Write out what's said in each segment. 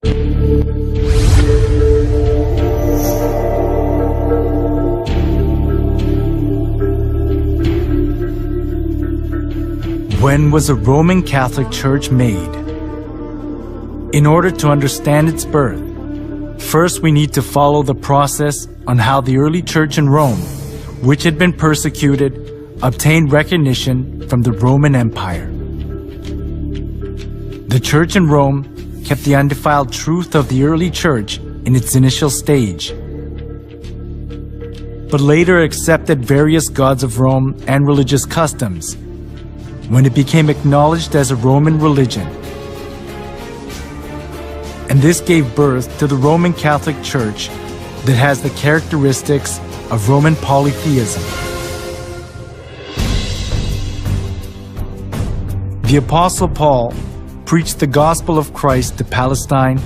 When was a Roman Catholic Church made? In order to understand its birth, first we need to follow the process on how the early church in Rome, which had been persecuted, obtained recognition from the Roman Empire. The church in Rome kept the undefiled truth of the early church in its initial stage, but later accepted various gods of Rome and religious customs when it became acknowledged as a Roman religion. And this gave birth to the Roman Catholic Church that has the characteristics of Roman polytheism. The Apostle Paul preached the gospel of Christ to Palestine,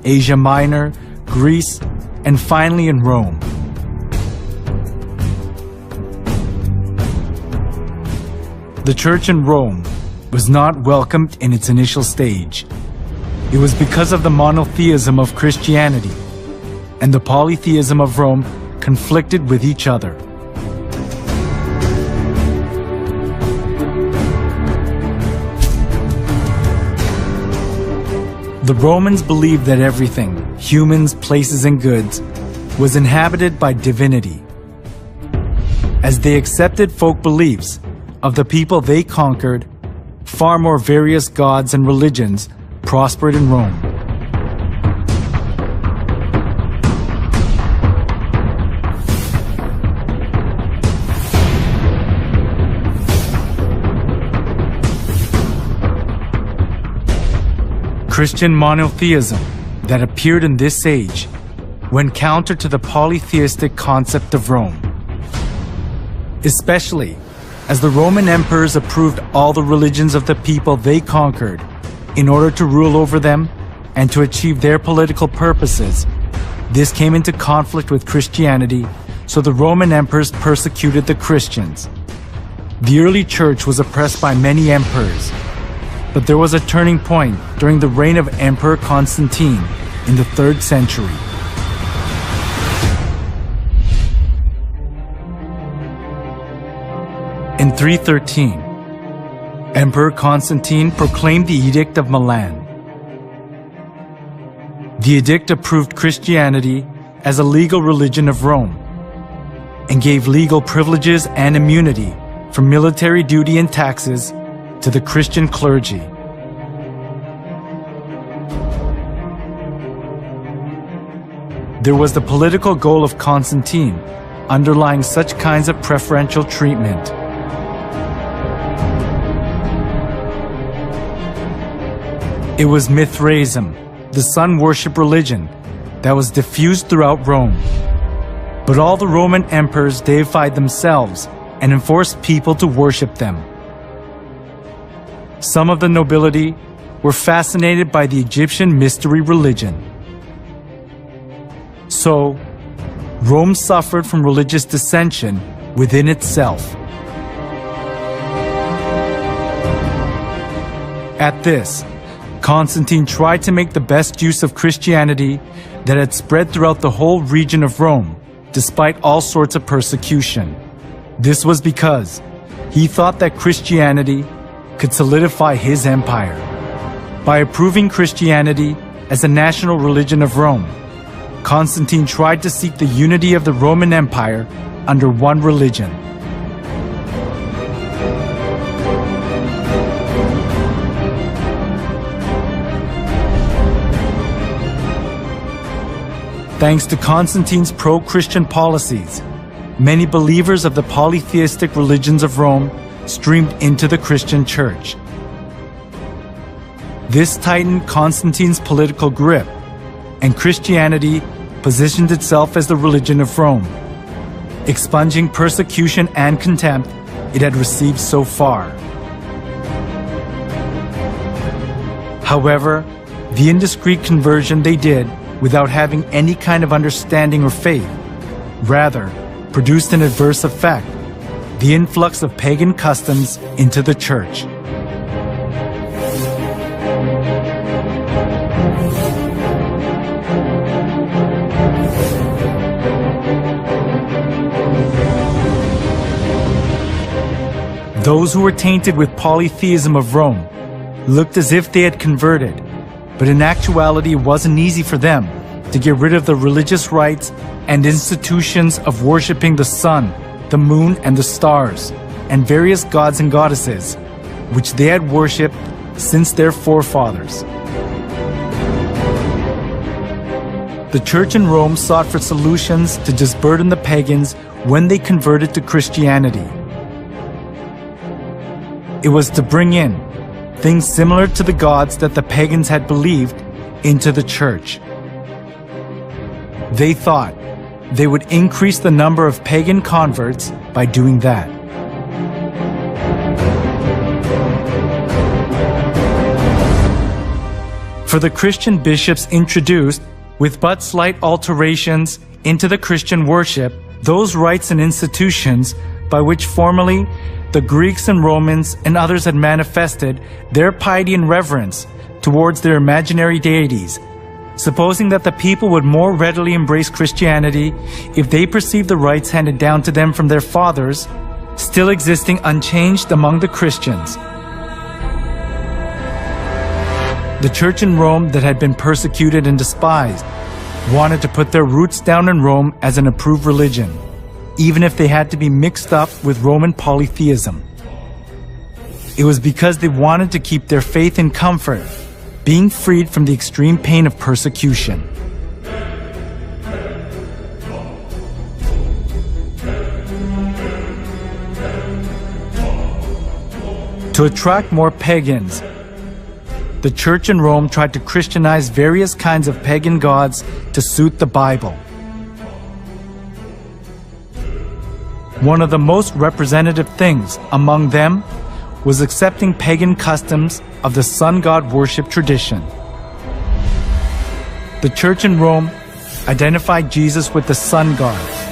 Asia Minor, Greece, and finally in Rome. The church in Rome was not welcomed in its initial stage. It was because of the monotheism of Christianity, and the polytheism of Rome conflicted with each other. The Romans believed that everything, humans, places, and goods, was inhabited by divinity. As they accepted folk beliefs of the people they conquered, far more various gods and religions prospered in Rome. Christian monotheism that appeared in this age went counter to the polytheistic concept of Rome, especially as the Roman emperors approved all the religions of the people they conquered in order to rule over them and to achieve their political purposes. This came into conflict with Christianity, so the Roman emperors persecuted the Christians. The early church was oppressed by many emperors, but there was a turning point during the reign of Emperor Constantine in the 3rd century. In 313, Emperor Constantine proclaimed the Edict of Milan. The edict approved Christianity as a legal religion of Rome and gave legal privileges and immunity from military duty and taxes to the Christian clergy. There was the political goal of Constantine underlying such kinds of preferential treatment. It was Mithraism, the sun worship religion, that was diffused throughout Rome. But all the Roman emperors deified themselves and enforced people to worship them. Some of the nobility were fascinated by the Egyptian mystery religion. So, Rome suffered from religious dissension within itself. At this, Constantine tried to make the best use of Christianity that had spread throughout the whole region of Rome, despite all sorts of persecution. This was because he thought that Christianity could solidify his empire. By approving Christianity as a national religion of Rome, Constantine tried to seek the unity of the Roman Empire under one religion. Thanks to Constantine's pro-Christian policies, many believers of the polytheistic religions of Rome streamed into the Christian church. This tightened Constantine's political grip, and Christianity positioned itself as the religion of Rome, expunging persecution and contempt it had received so far. However, the indiscreet conversion they did without having any kind of understanding or faith, rather produced an adverse effect: the influx of pagan customs into the church. Those who were tainted with polytheism of Rome looked as if they had converted, but in actuality it wasn't easy for them to get rid of the religious rites and institutions of worshiping the sun, the moon, and the stars, and various gods and goddesses, which they had worshipped since their forefathers. The church in Rome sought for solutions to disburden the pagans when they converted to Christianity. It was to bring in things similar to the gods that the pagans had believed into the church. They thought they would increase the number of pagan converts by doing that. For the Christian bishops introduced, with but slight alterations into the Christian worship, those rites and institutions by which formerly the Greeks and Romans and others had manifested their piety and reverence towards their imaginary deities, supposing that the people would more readily embrace Christianity if they perceived the rites handed down to them from their fathers still existing unchanged among the Christians. The church in Rome that had been persecuted and despised wanted to put their roots down in Rome as an approved religion, even if they had to be mixed up with Roman polytheism. It was because they wanted to keep their faith in comfort, being freed from the extreme pain of persecution. To attract more pagans, the church in Rome tried to Christianize various kinds of pagan gods to suit the Bible. One of the most representative things among them was accepting pagan customs of the sun god worship tradition. The church in Rome identified Jesus with the sun god.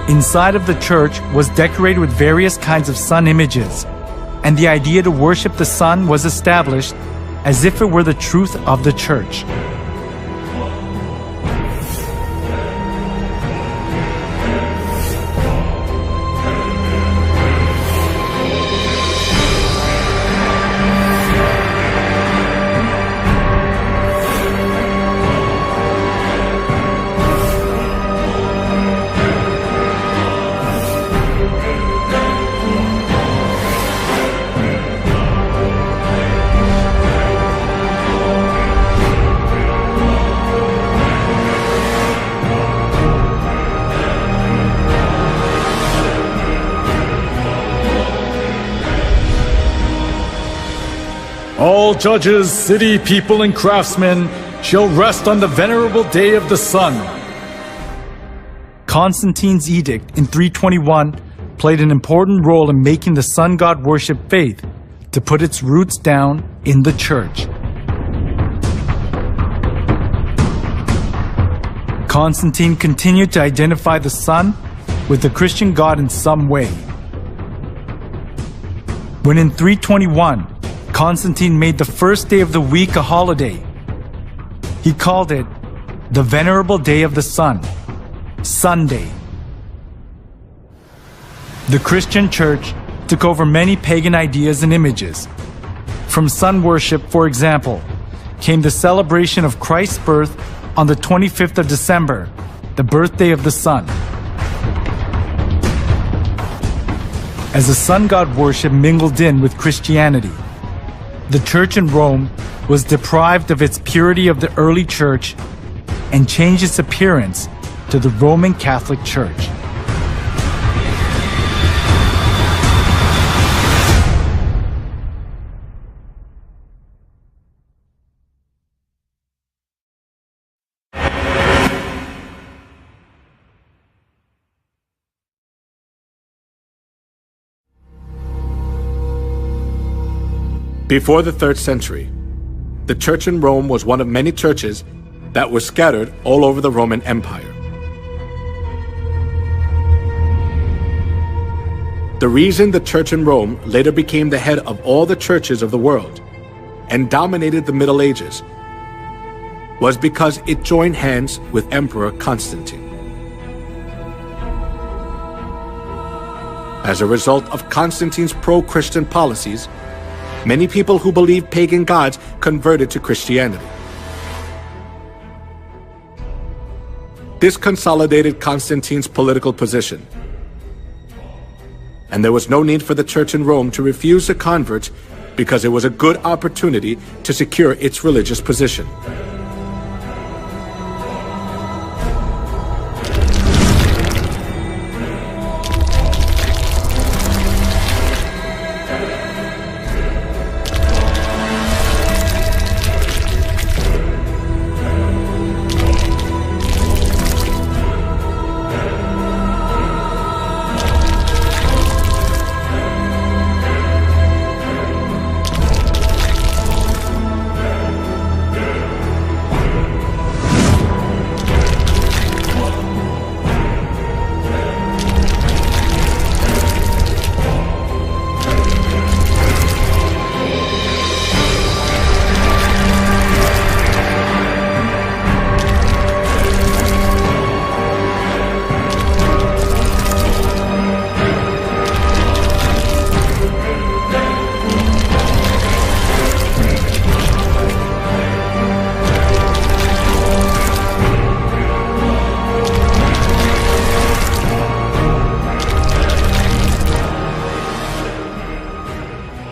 Inside of the church was decorated with various kinds of sun images, and the idea to worship the sun was established as if it were the truth of the church. All judges, city people, and craftsmen shall rest on the venerable day of the sun. Constantine's edict in 321 played an important role in making the sun god worship faith to put its roots down in the church. Constantine continued to identify the sun with the Christian god in some way. When in 321, Constantine made the first day of the week a holiday, he called it the Venerable Day of the Sun, Sunday. The Christian church took over many pagan ideas and images. From sun worship, for example, came the celebration of Christ's birth on the 25th of December, the birthday of the sun. As the sun god worship mingled in with Christianity, the church in Rome was deprived of its purity of the early church and changed its appearance to the Roman Catholic Church. Before the 3rd century, the church in Rome was one of many churches that were scattered all over the Roman Empire. The reason the church in Rome later became the head of all the churches of the world and dominated the Middle Ages was because it joined hands with Emperor Constantine. As a result of Constantine's pro-Christian policies, many people who believed pagan gods converted to Christianity. This consolidated Constantine's political position, and there was no need for the church in Rome to refuse the converts because it was a good opportunity to secure its religious position.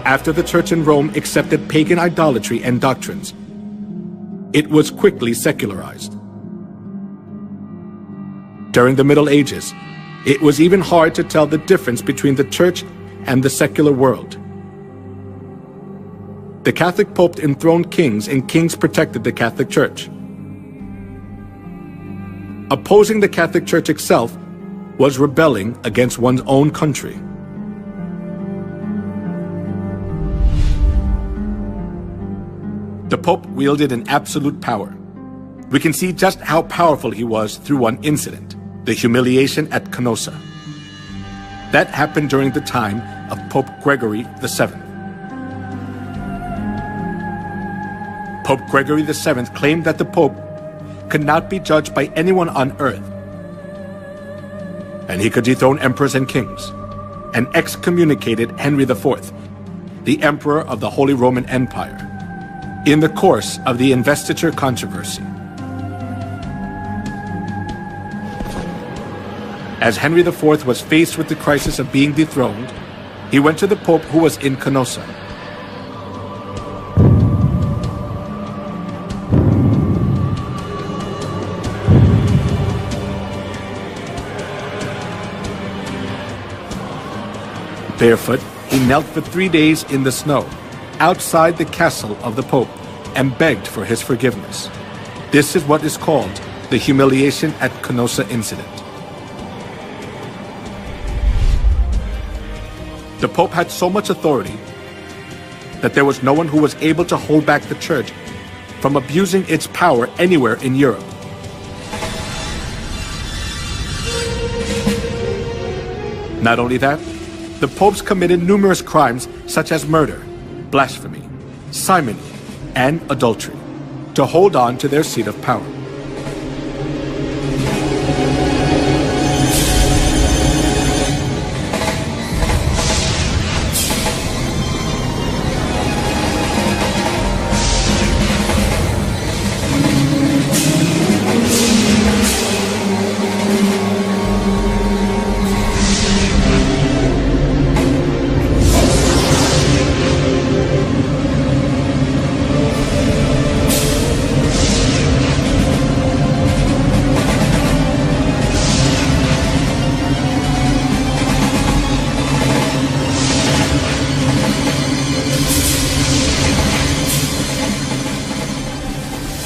After the church in Rome accepted pagan idolatry and doctrines, it was quickly secularized. During the Middle Ages, it was even hard to tell the difference between the church and the secular world. The Catholic Pope enthroned kings, and kings protected the Catholic Church. Opposing the Catholic Church itself was rebelling against one's own country. The Pope wielded an absolute power. We can see just how powerful he was through one incident, the humiliation at Canossa. That happened during the time of Pope Gregory VII. Pope Gregory VII claimed that the Pope could not be judged by anyone on earth, and he could dethrone emperors and kings, and excommunicated Henry IV, the Emperor of the Holy Roman Empire, in the course of the investiture controversy. As Henry IV was faced with the crisis of being dethroned, he went to the Pope who was in Canossa. Barefoot, he knelt for 3 days in the snow, outside the castle of the Pope, and begged for his forgiveness. This is what is called the humiliation at Canossa incident. The Pope had so much authority that there was no one who was able to hold back the Church from abusing its power anywhere in Europe. Not only that, the popes committed numerous crimes such as murder, blasphemy, simony, and adultery to hold on to their seat of power.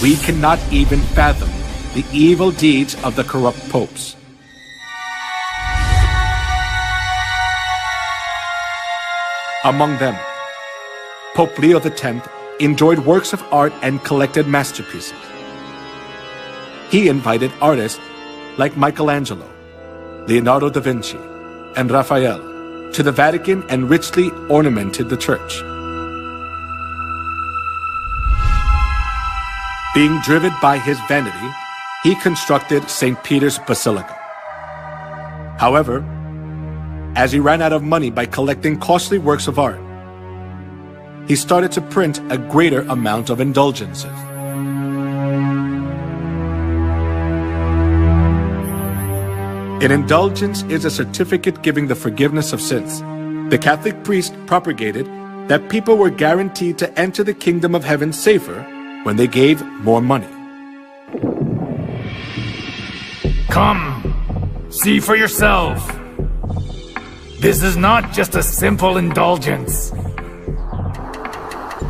We cannot even fathom the evil deeds of the corrupt popes. Among them, Pope Leo X enjoyed works of art and collected masterpieces. He invited artists like Michelangelo, Leonardo da Vinci, and Raphael to the Vatican and richly ornamented the church. Being driven by his vanity, he constructed St. Peter's Basilica. However, as he ran out of money by collecting costly works of art, he started to print a greater amount of indulgences. An indulgence is a certificate giving the forgiveness of sins. The Catholic priest propagated that people were guaranteed to enter the kingdom of heaven safer when they gave more money. Come, see for yourself. This is not just a simple indulgence.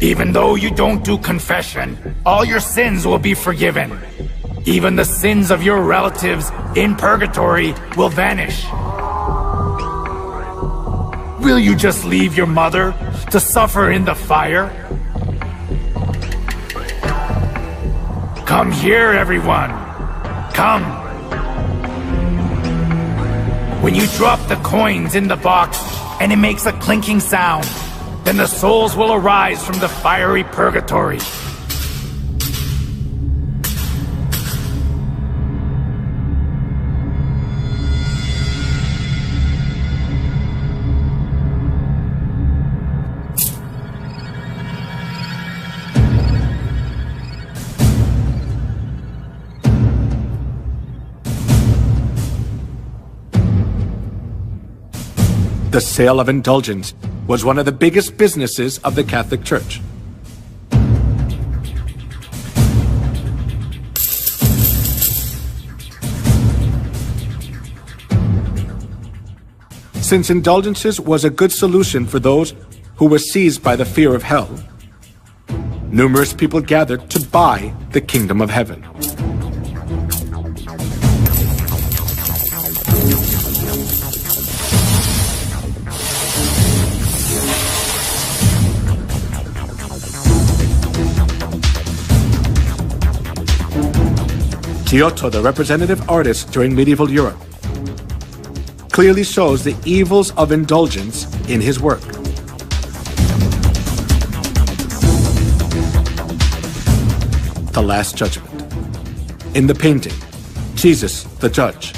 Even though you don't do confession, all your sins will be forgiven. Even the sins of your relatives in purgatory will vanish. Will you just leave your mother to suffer in the fire? Come here, everyone. Come. When you drop the coins in the box and it makes a clinking sound, then the souls will arise from the fiery purgatory. The sale of indulgence was one of the biggest businesses of the Catholic Church. Since indulgences was a good solution for those who were seized by the fear of hell, numerous people gathered to buy the kingdom of heaven. Giotto, the representative artist during medieval Europe, clearly shows the evils of indulgence in his work. The Last Judgment. In the painting, Jesus, the judge,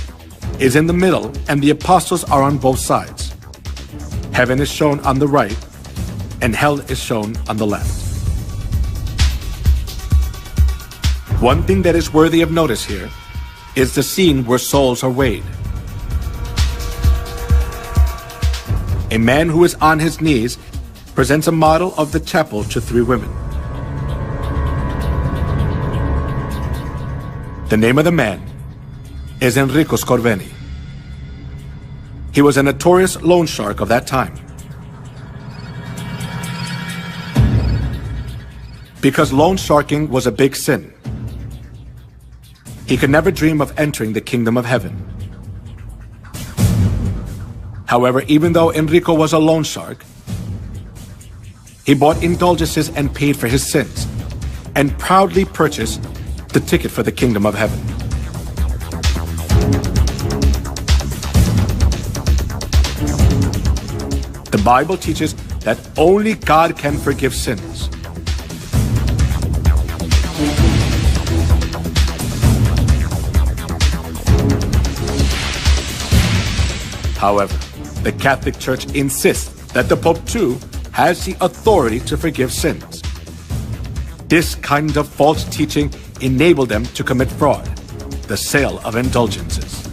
is in the middle and the apostles are on both sides. Heaven is shown on the right and hell is shown on the left. One thing that is worthy of notice here is the scene where souls are weighed. A man who is on his knees presents a model of the chapel to three women. The name of the man is Enrico Scorveni. He was a notorious loan shark of that time. Because loan sharking was a big sin, he could never dream of entering the kingdom of heaven. However, even though Enrico was a loan shark, he bought indulgences and paid for his sins, and proudly purchased the ticket for the kingdom of heaven. The Bible teaches that only God can forgive sins. However, the Catholic Church insists that the Pope too has the authority to forgive sins. This kind of false teaching enabled them to commit fraud, the sale of indulgences.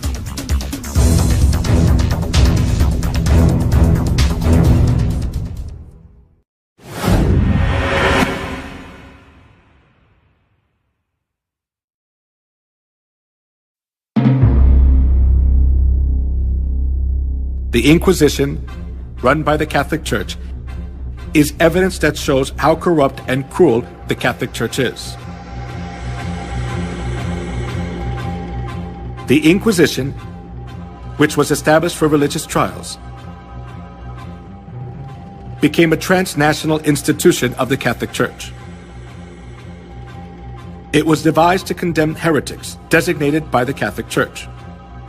The Inquisition, run by the Catholic Church, is evidence that shows how corrupt and cruel the Catholic Church is. The Inquisition, which was established for religious trials, became a transnational institution of the Catholic Church. It was devised to condemn heretics designated by the Catholic Church.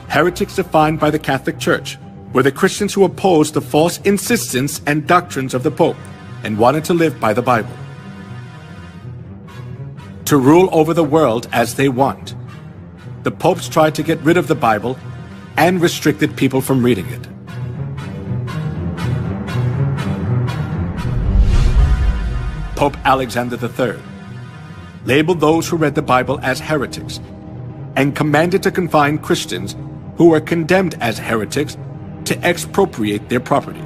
Heretics defined by the Catholic Church were the Christians who opposed the false insistence and doctrines of the Pope and wanted to live by the Bible. to rule over the world as they want. The popes tried to get rid of the Bible and restricted people from reading it. Pope Alexander III labeled those who read the Bible as heretics and commanded to confine Christians who were condemned as heretics to expropriate their property.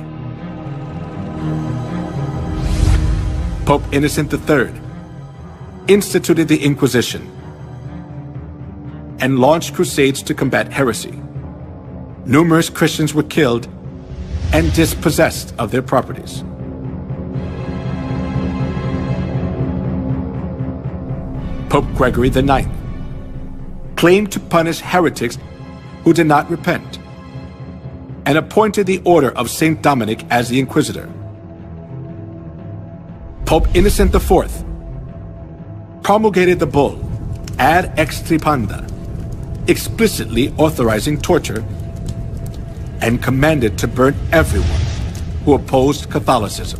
Pope Innocent III instituted the Inquisition and launched crusades to combat heresy. Numerous Christians were killed and dispossessed of their properties. Pope Gregory IX claimed to punish heretics who did not repent and appointed the Order of St. Dominic as the Inquisitor. Pope Innocent IV promulgated the bull Ad Extirpanda, explicitly authorizing torture, and commanded to burn everyone who opposed Catholicism.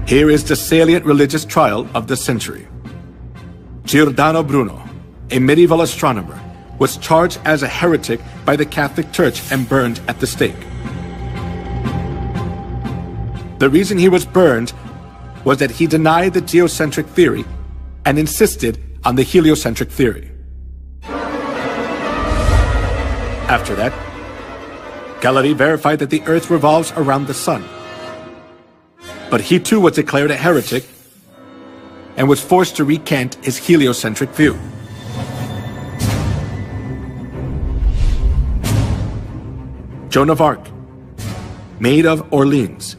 Here is the salient religious trial of the century. Giordano Bruno, a medieval astronomer, was charged as a heretic by the Catholic Church and burned at the stake. The reason he was burned was that he denied the geocentric theory and insisted on the heliocentric theory. After that, Galilei verified that the Earth revolves around the Sun. But he too was declared a heretic and was forced to recant his heliocentric view. Joan of Arc, Maid of Orleans,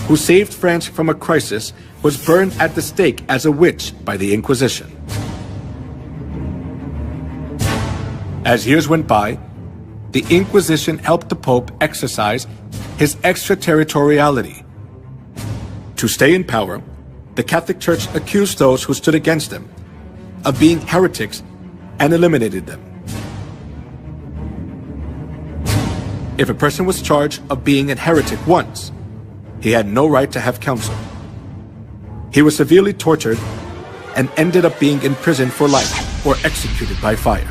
who saved France from a crisis, was burned at the stake as a witch by the Inquisition. As years went by, the Inquisition helped the Pope exercise his extraterritoriality. To stay in power, the Catholic Church accused those who stood against them of being heretics and eliminated them. If a person was charged of being a heretic once, he had no right to have counsel. He was severely tortured and ended up being imprisoned for life or executed by fire.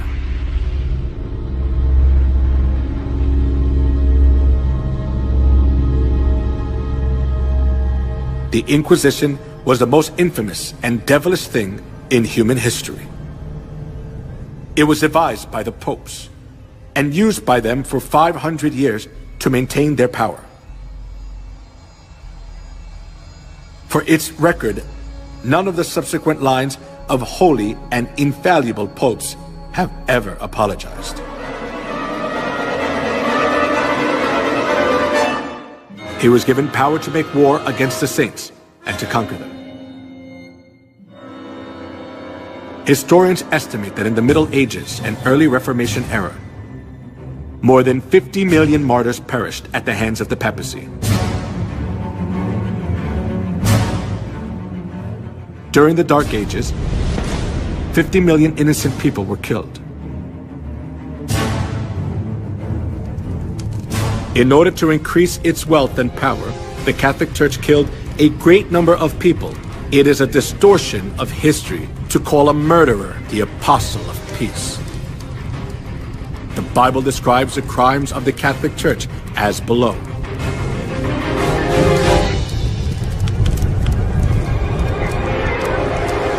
The Inquisition was the most infamous and devilish thing in human history. It was devised by the popes and used by them for 500 years to maintain their power. For its record, none of the subsequent lines of holy and infallible popes have ever apologized. He was given power to make war against the saints and to conquer them. Historians estimate that in the Middle Ages and early Reformation era, more than 50 million martyrs perished at the hands of the papacy. During the Dark Ages, 50 million innocent people were killed. In order to increase its wealth and power, the Catholic Church killed a great number of people. It is a distortion of history to call a murderer the apostle of peace. The Bible describes the crimes of the Catholic Church as below.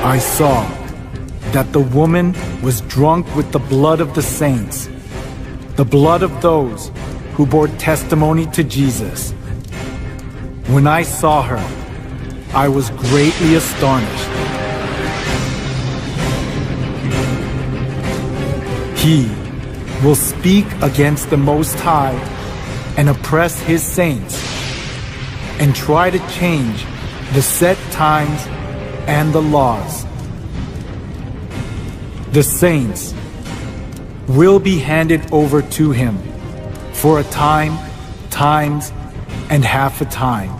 I saw that the woman was drunk with the blood of the saints, the blood of those who bore testimony to Jesus. When I saw her, I was greatly astonished. He will speak against the Most High and oppress his saints and try to change the set times and the laws. The saints will be handed over to him for a time, times, and half a time.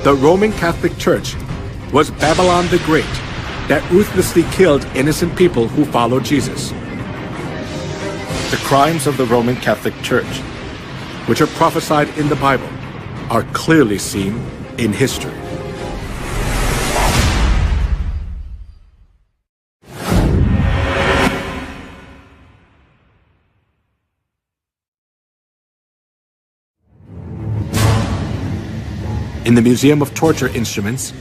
The Roman Catholic Church was Babylon the Great that ruthlessly killed innocent people who followed Jesus. The crimes of the Roman Catholic Church which are prophesied in the Bible, are clearly seen in history. In the Museum of Torture Instruments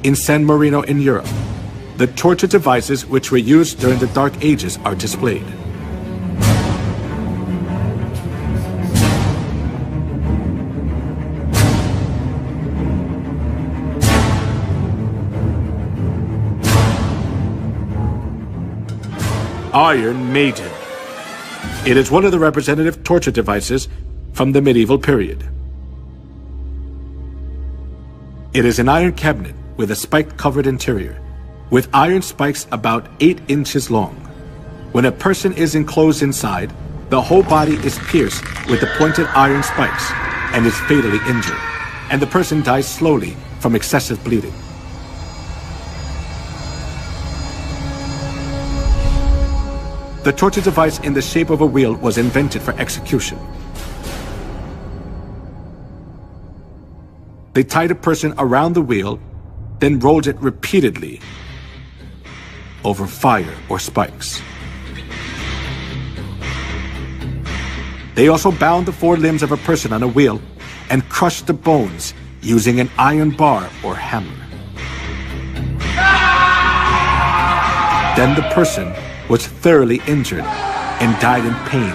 in San Marino in Europe, the torture devices which were used during the Dark Ages are displayed. Iron Maiden. It is one of the representative torture devices from the medieval period. It is an iron cabinet with a spike-covered interior, with iron spikes about 8 inches long. When a person is enclosed inside, the whole body is pierced with the pointed iron spikes and is fatally injured, and the person dies slowly from excessive bleeding. The torture device in the shape of a wheel was invented for execution. They tied a person around the wheel, then rolled it repeatedly over fire or spikes. They also bound the 4 limbs of a person on a wheel and crushed the bones using an iron bar or hammer. Then the person was thoroughly injured and died in pain,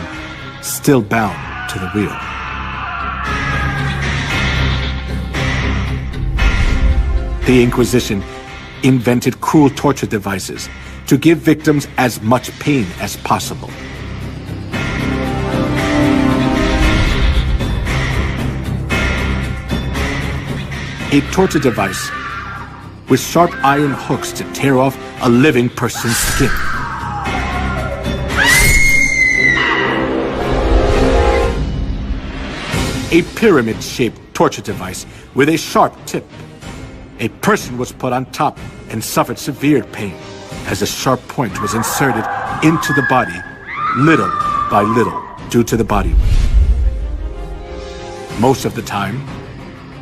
still bound to the wheel. The Inquisition invented cruel torture devices to give victims as much pain as possible. A torture device with sharp iron hooks to tear off a living person's skin. A pyramid-shaped torture device with a sharp tip. A person was put on top and suffered severe pain as a sharp point was inserted into the body little by little due to the body weight. Most of the time,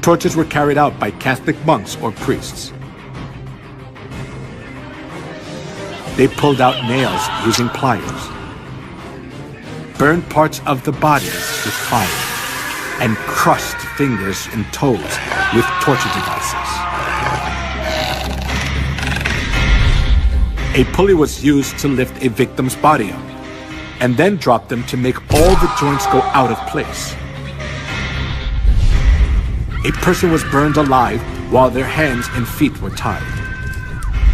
tortures were carried out by Catholic monks or priests. They pulled out nails using pliers, burned parts of the body with fire, and crushed fingers and toes with torture devices. A pulley was used to lift a victim's body up, and then drop them to make all the joints go out of place. A person was burned alive while their hands and feet were tied.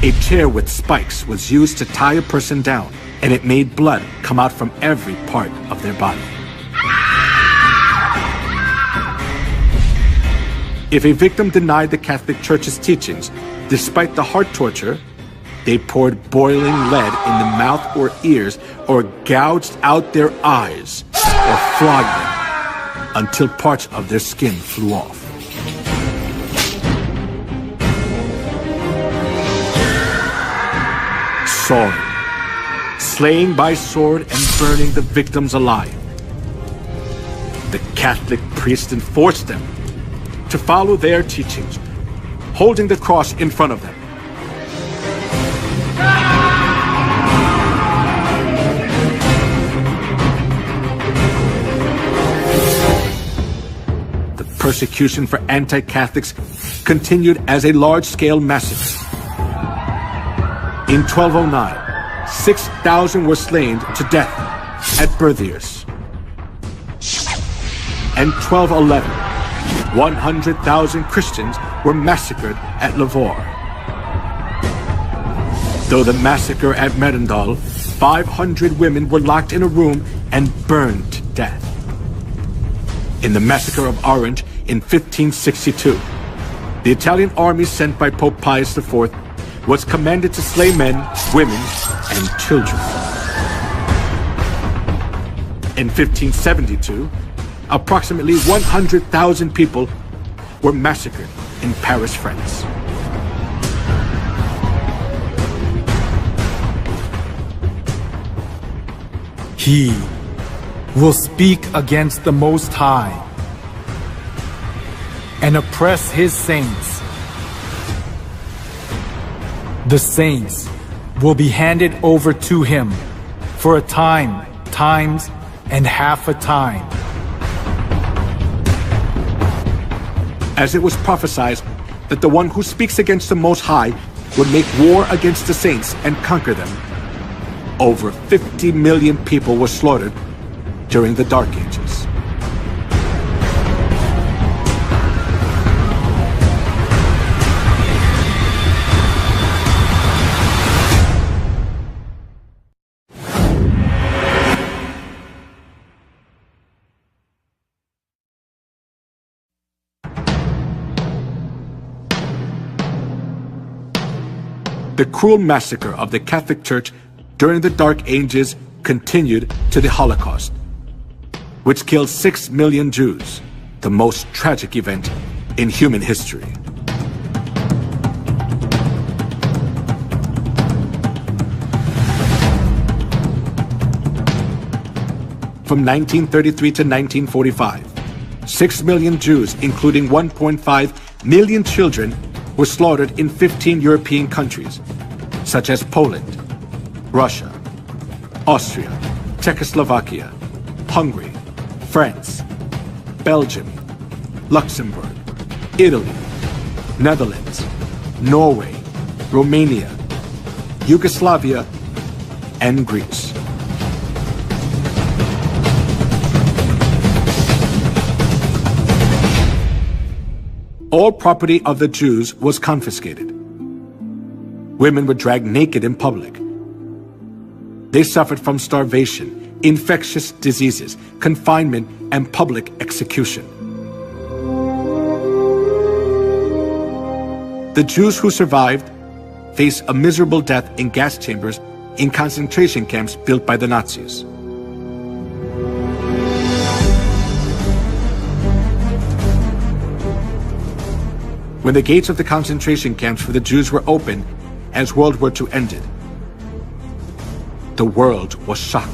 A chair with spikes was used to tie a person down, and it made blood come out from every part of their body. If a victim denied the Catholic Church's teachings, despite the hard torture, they poured boiling lead in the mouth or ears, or gouged out their eyes, or flogged them until parts of their skin flew off. Sawing, slaying by sword and burning the victims alive. The Catholic priests enforced them to follow their teachings, holding the cross in front of them. The persecution for anti-Catholics continued as a large-scale massacre. In 1209, 6,000 were slain to death at Berthiers. And 1211, 100,000 Christians were massacred at Lavaur. Though the massacre at Merindol, 500 women were locked in a room and burned to death. In the massacre of Orange in 1562, the Italian army sent by Pope Pius IV was commanded to slay men, women, and children. In 1572, approximately 100,000 people were massacred in Paris, France. He will speak against the Most High and oppress his saints. The saints will be handed over to him for a time, times, and half a time. As it was prophesied that the one who speaks against the Most High would make war against the saints and conquer them, over 50 million people were slaughtered during the Dark Ages. The cruel massacre of the Catholic Church during the Dark Ages continued to the Holocaust, which killed 6 million Jews, the most tragic event in human history. From 1933 to 1945, 6 million Jews, including 1.5 million children, were slaughtered in 15 European countries, such as Poland, Russia, Austria, Czechoslovakia, Hungary, France, Belgium, Luxembourg, Italy, Netherlands, Norway, Romania, Yugoslavia, and Greece. All property of the Jews was confiscated. Women were dragged naked in public. They suffered from starvation, infectious diseases, confinement, and public execution. The Jews who survived faced a miserable death in gas chambers in concentration camps built by the Nazis. When the gates of the concentration camps for the Jews were opened as World War II ended, the world was shocked.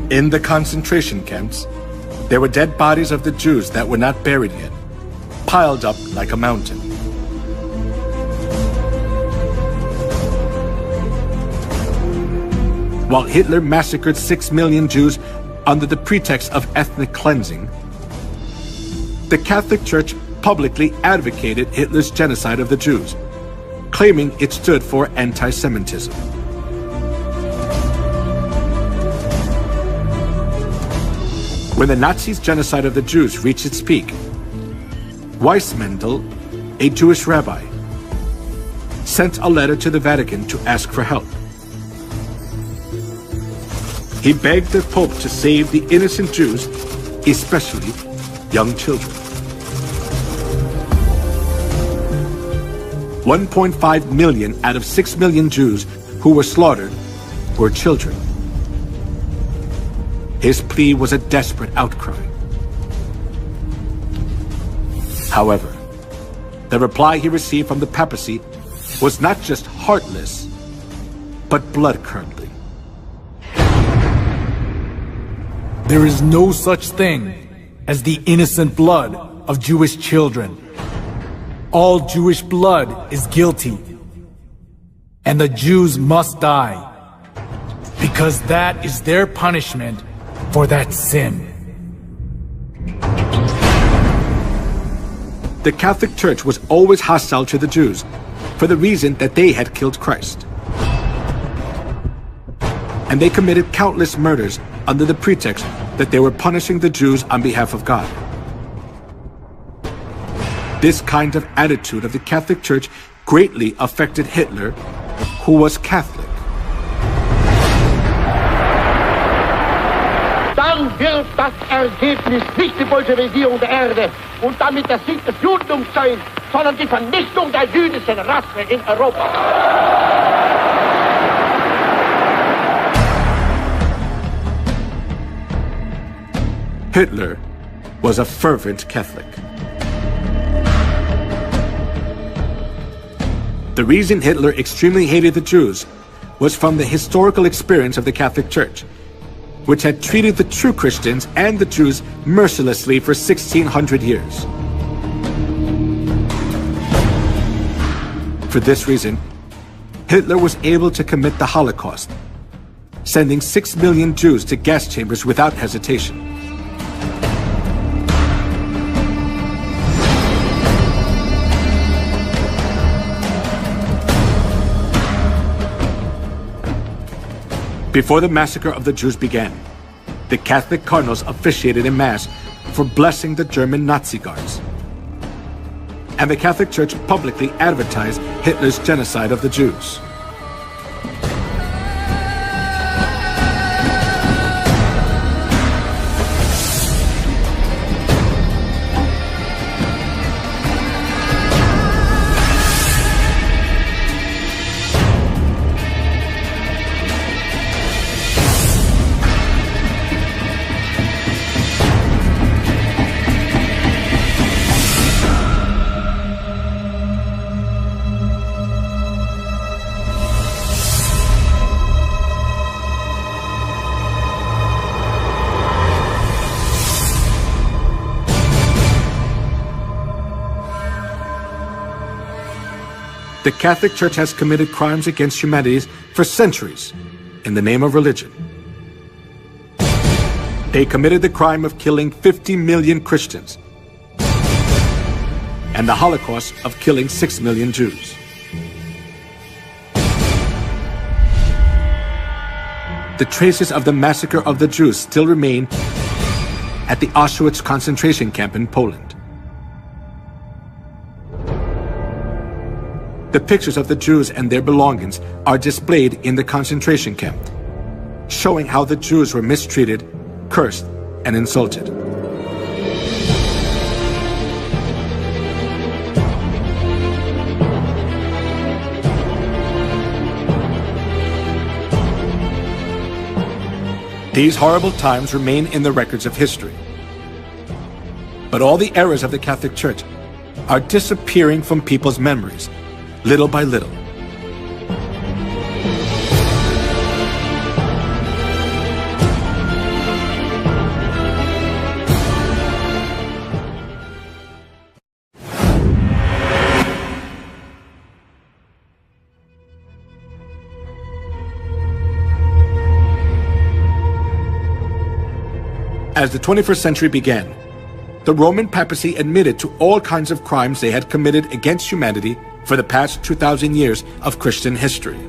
In the concentration camps, there were dead bodies of the Jews that were not buried yet, piled up like a mountain. While Hitler massacred 6 million Jews under the pretext of ethnic cleansing, the Catholic Church publicly advocated Hitler's genocide of the Jews, claiming it stood for anti-Semitism. When the Nazis' genocide of the Jews reached its peak, Weissmandl, a Jewish rabbi, sent a letter to the Vatican to ask for help. He begged the Pope to save the innocent Jews, especially young children. 1.5 million out of 6 million Jews who were slaughtered were children. His plea was a desperate outcry. However, the reply he received from the papacy was not just heartless, but blood-curdling. There is no such thing as the innocent blood of Jewish children. All Jewish blood is guilty, and the Jews must die, because that is their punishment for that sin. The Catholic Church was always hostile to the Jews for the reason that they had killed Christ. And they committed countless murders under the pretext that they were punishing the Jews on behalf of God. This kind of attitude of the Catholic Church greatly affected Hitler, who was Catholic. Dann wird das Ergebnis nicht die Bolschewisierung der Erde und damit der Sieg des Judentums sein, sondern die Vernichtung der jüdischen Rasse in Europa. Hitler was a fervent Catholic. The reason Hitler extremely hated the Jews was from the historical experience of the Catholic Church, which had treated the true Christians and the Jews mercilessly for 1600 years. For this reason, Hitler was able to commit the Holocaust, sending 6 million Jews to gas chambers without hesitation. Before the massacre of the Jews began, the Catholic cardinals officiated in Mass for blessing the German Nazi guards. And the Catholic Church publicly advertised Hitler's genocide of the Jews. The Catholic Church has committed crimes against humanity for centuries in the name of religion. They committed the crime of killing 50 million Christians and the Holocaust of killing 6 million Jews. The traces of the massacre of the Jews still remain at the Auschwitz concentration camp in Poland. The pictures of the Jews and their belongings are displayed in the concentration camp, showing how the Jews were mistreated, cursed, and insulted. These horrible times remain in the records of history. But all the errors of the Catholic Church are disappearing from people's memories, little by little. As the 21st century began, the Roman papacy admitted to all kinds of crimes they had committed against humanity for the past 2,000 years of Christian history.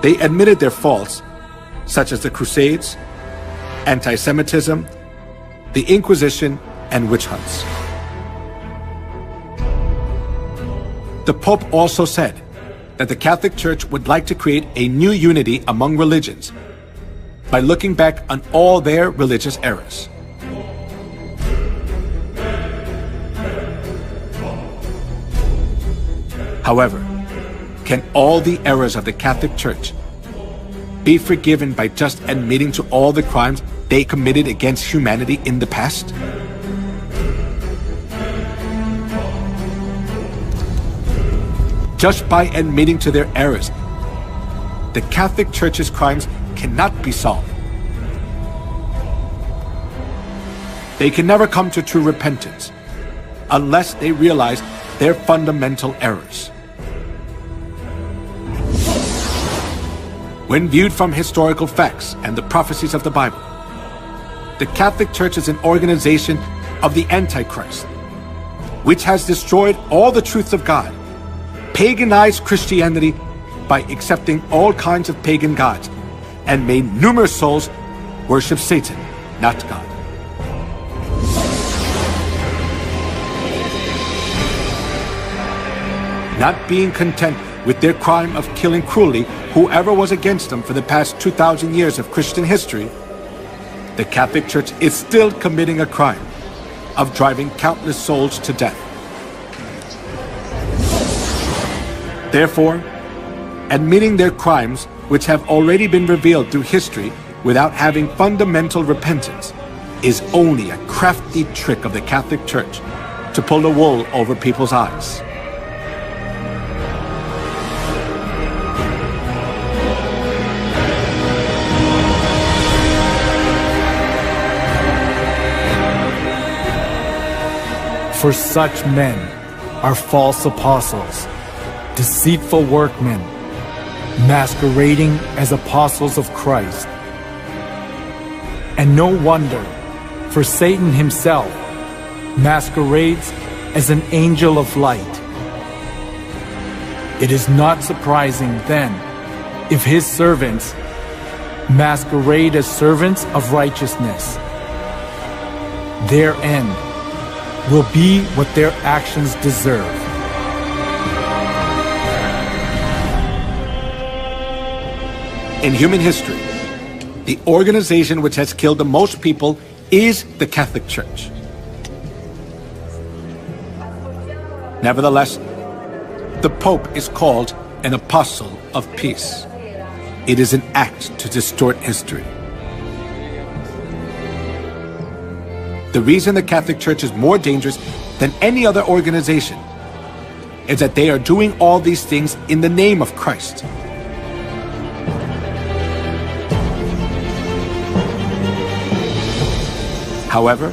They admitted their faults, such as the Crusades, anti-Semitism, the Inquisition, and witch hunts. The Pope also said that the Catholic Church would like to create a new unity among religions by looking back on all their religious errors. However, can all the errors of the Catholic Church be forgiven by just admitting to all the crimes they committed against humanity in the past? Just by admitting to their errors, the Catholic Church's crimes cannot be solved. They can never come to true repentance unless they realize their fundamental errors. When viewed from historical facts and the prophecies of the Bible, the Catholic Church is an organization of the Antichrist, which has destroyed all the truths of God, paganized Christianity by accepting all kinds of pagan gods, and made numerous souls worship Satan, not God. Not being content with their crime of killing cruelly whoever was against them for the past 2,000 years of Christian history, the Catholic Church is still committing a crime of driving countless souls to death. Therefore, admitting their crimes, which have already been revealed through history without having fundamental repentance, is only a crafty trick of the Catholic Church to pull the wool over people's eyes. For such men are false apostles, deceitful workmen, masquerading as apostles of Christ. And no wonder, for Satan himself masquerades as an angel of light. It is not surprising, then, if his servants masquerade as servants of righteousness. Their end will be what their actions deserve. In human history, the organization which has killed the most people is the Catholic Church. Nevertheless, the Pope is called an apostle of peace. It is an act to distort history. The reason the Catholic Church is more dangerous than any other organization is that they are doing all these things in the name of Christ. However,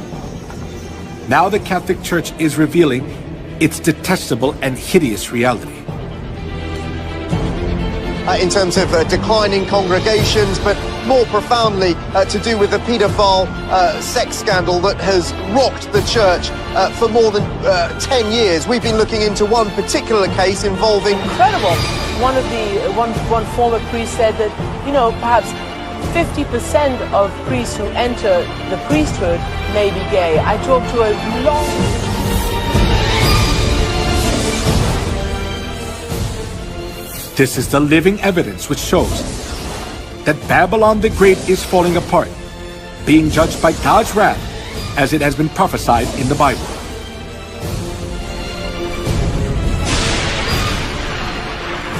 now the Catholic Church is revealing its detestable and hideous reality. In terms of declining congregations, but more profoundly to do with the paedophile sex scandal that has rocked the church for more than 10 years. We've been looking into one particular case involving... Incredible. One former priest said that, you know, perhaps 50% of priests who enter the priesthood may be gay. I talked to a long... This is the living evidence which shows that Babylon the Great is falling apart, being judged by God's wrath as it has been prophesied in the Bible.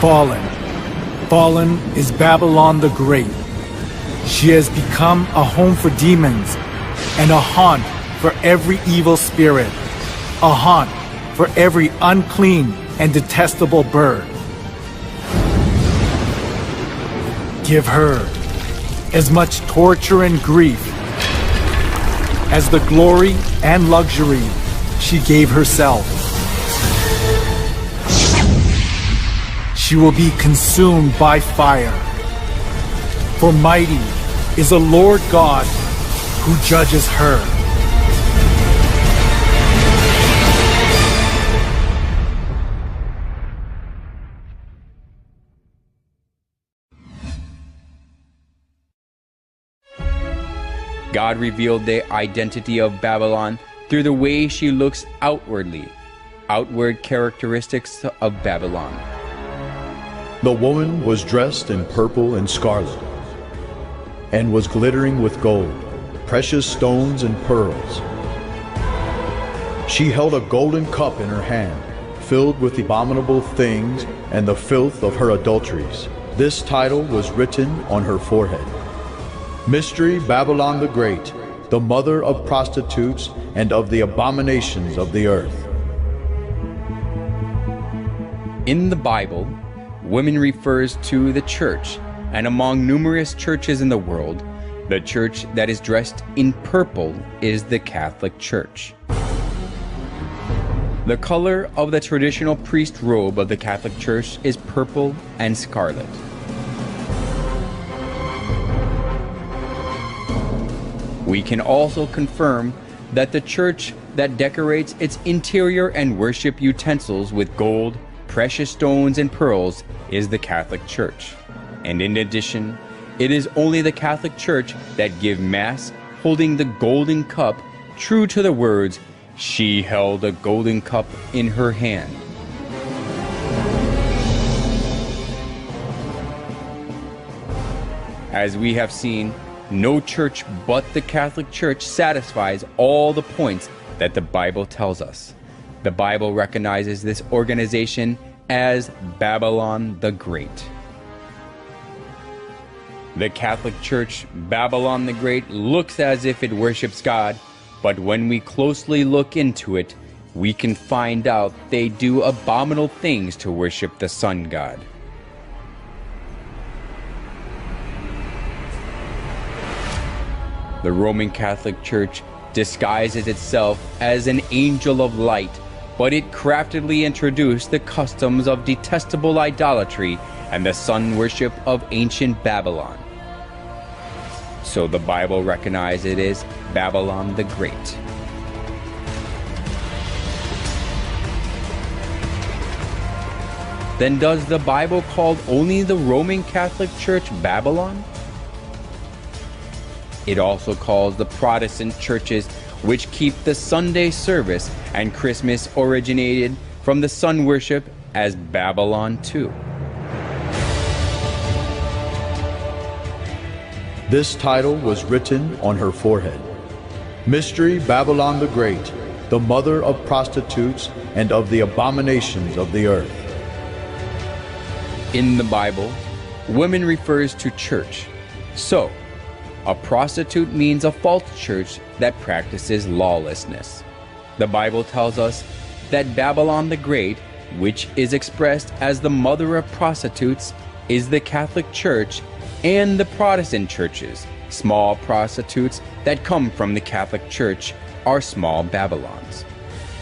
Fallen is Babylon the Great. She has become a home for demons and a haunt for every evil spirit, a haunt for every unclean and detestable bird. Give her as much torture and grief as the glory and luxury she gave herself. She will be consumed by fire. For mighty is the Lord God who judges her. God revealed the identity of Babylon through the way she looks outwardly, outward characteristics of Babylon. The woman was dressed in purple and scarlet, and was glittering with gold, precious stones and pearls. She held a golden cup in her hand, filled with abominable things and the filth of her adulteries. This title was written on her forehead: Mystery Babylon the Great, the mother of prostitutes and of the abominations of the earth. In the Bible, women refers to the church, and among numerous churches in the world, the church that is dressed in purple is the Catholic Church. The color of the traditional priest robe of the Catholic Church is purple and scarlet. We can also confirm that the church that decorates its interior and worship utensils with gold, precious stones, and pearls is the Catholic Church. And in addition, it is only the Catholic Church that give Mass holding the golden cup, true to the words, "She held a golden cup in her hand." As we have seen, no church but the Catholic Church satisfies all the points that the Bible tells us. The Bible recognizes this organization as Babylon the Great. The Catholic Church, Babylon the Great, looks as if it worships God, but when we closely look into it, we can find out they do abominable things to worship the sun god. The Roman Catholic Church disguises itself as an angel of light, but it craftily introduced the customs of detestable idolatry and the sun worship of ancient Babylon. So the Bible recognizes it as Babylon the Great. Then does the Bible call only the Roman Catholic Church Babylon? It also calls the Protestant churches which keep the Sunday service and Christmas originated from the sun worship as Babylon too. This title was written on her forehead. Mystery Babylon the Great, the mother of prostitutes and of the abominations of the earth. In the Bible, women refers to church. So, a prostitute means a false church that practices lawlessness. The Bible tells us that Babylon the Great, which is expressed as the mother of prostitutes, is the Catholic Church and the Protestant churches. Small prostitutes that come from the Catholic Church are small Babylons.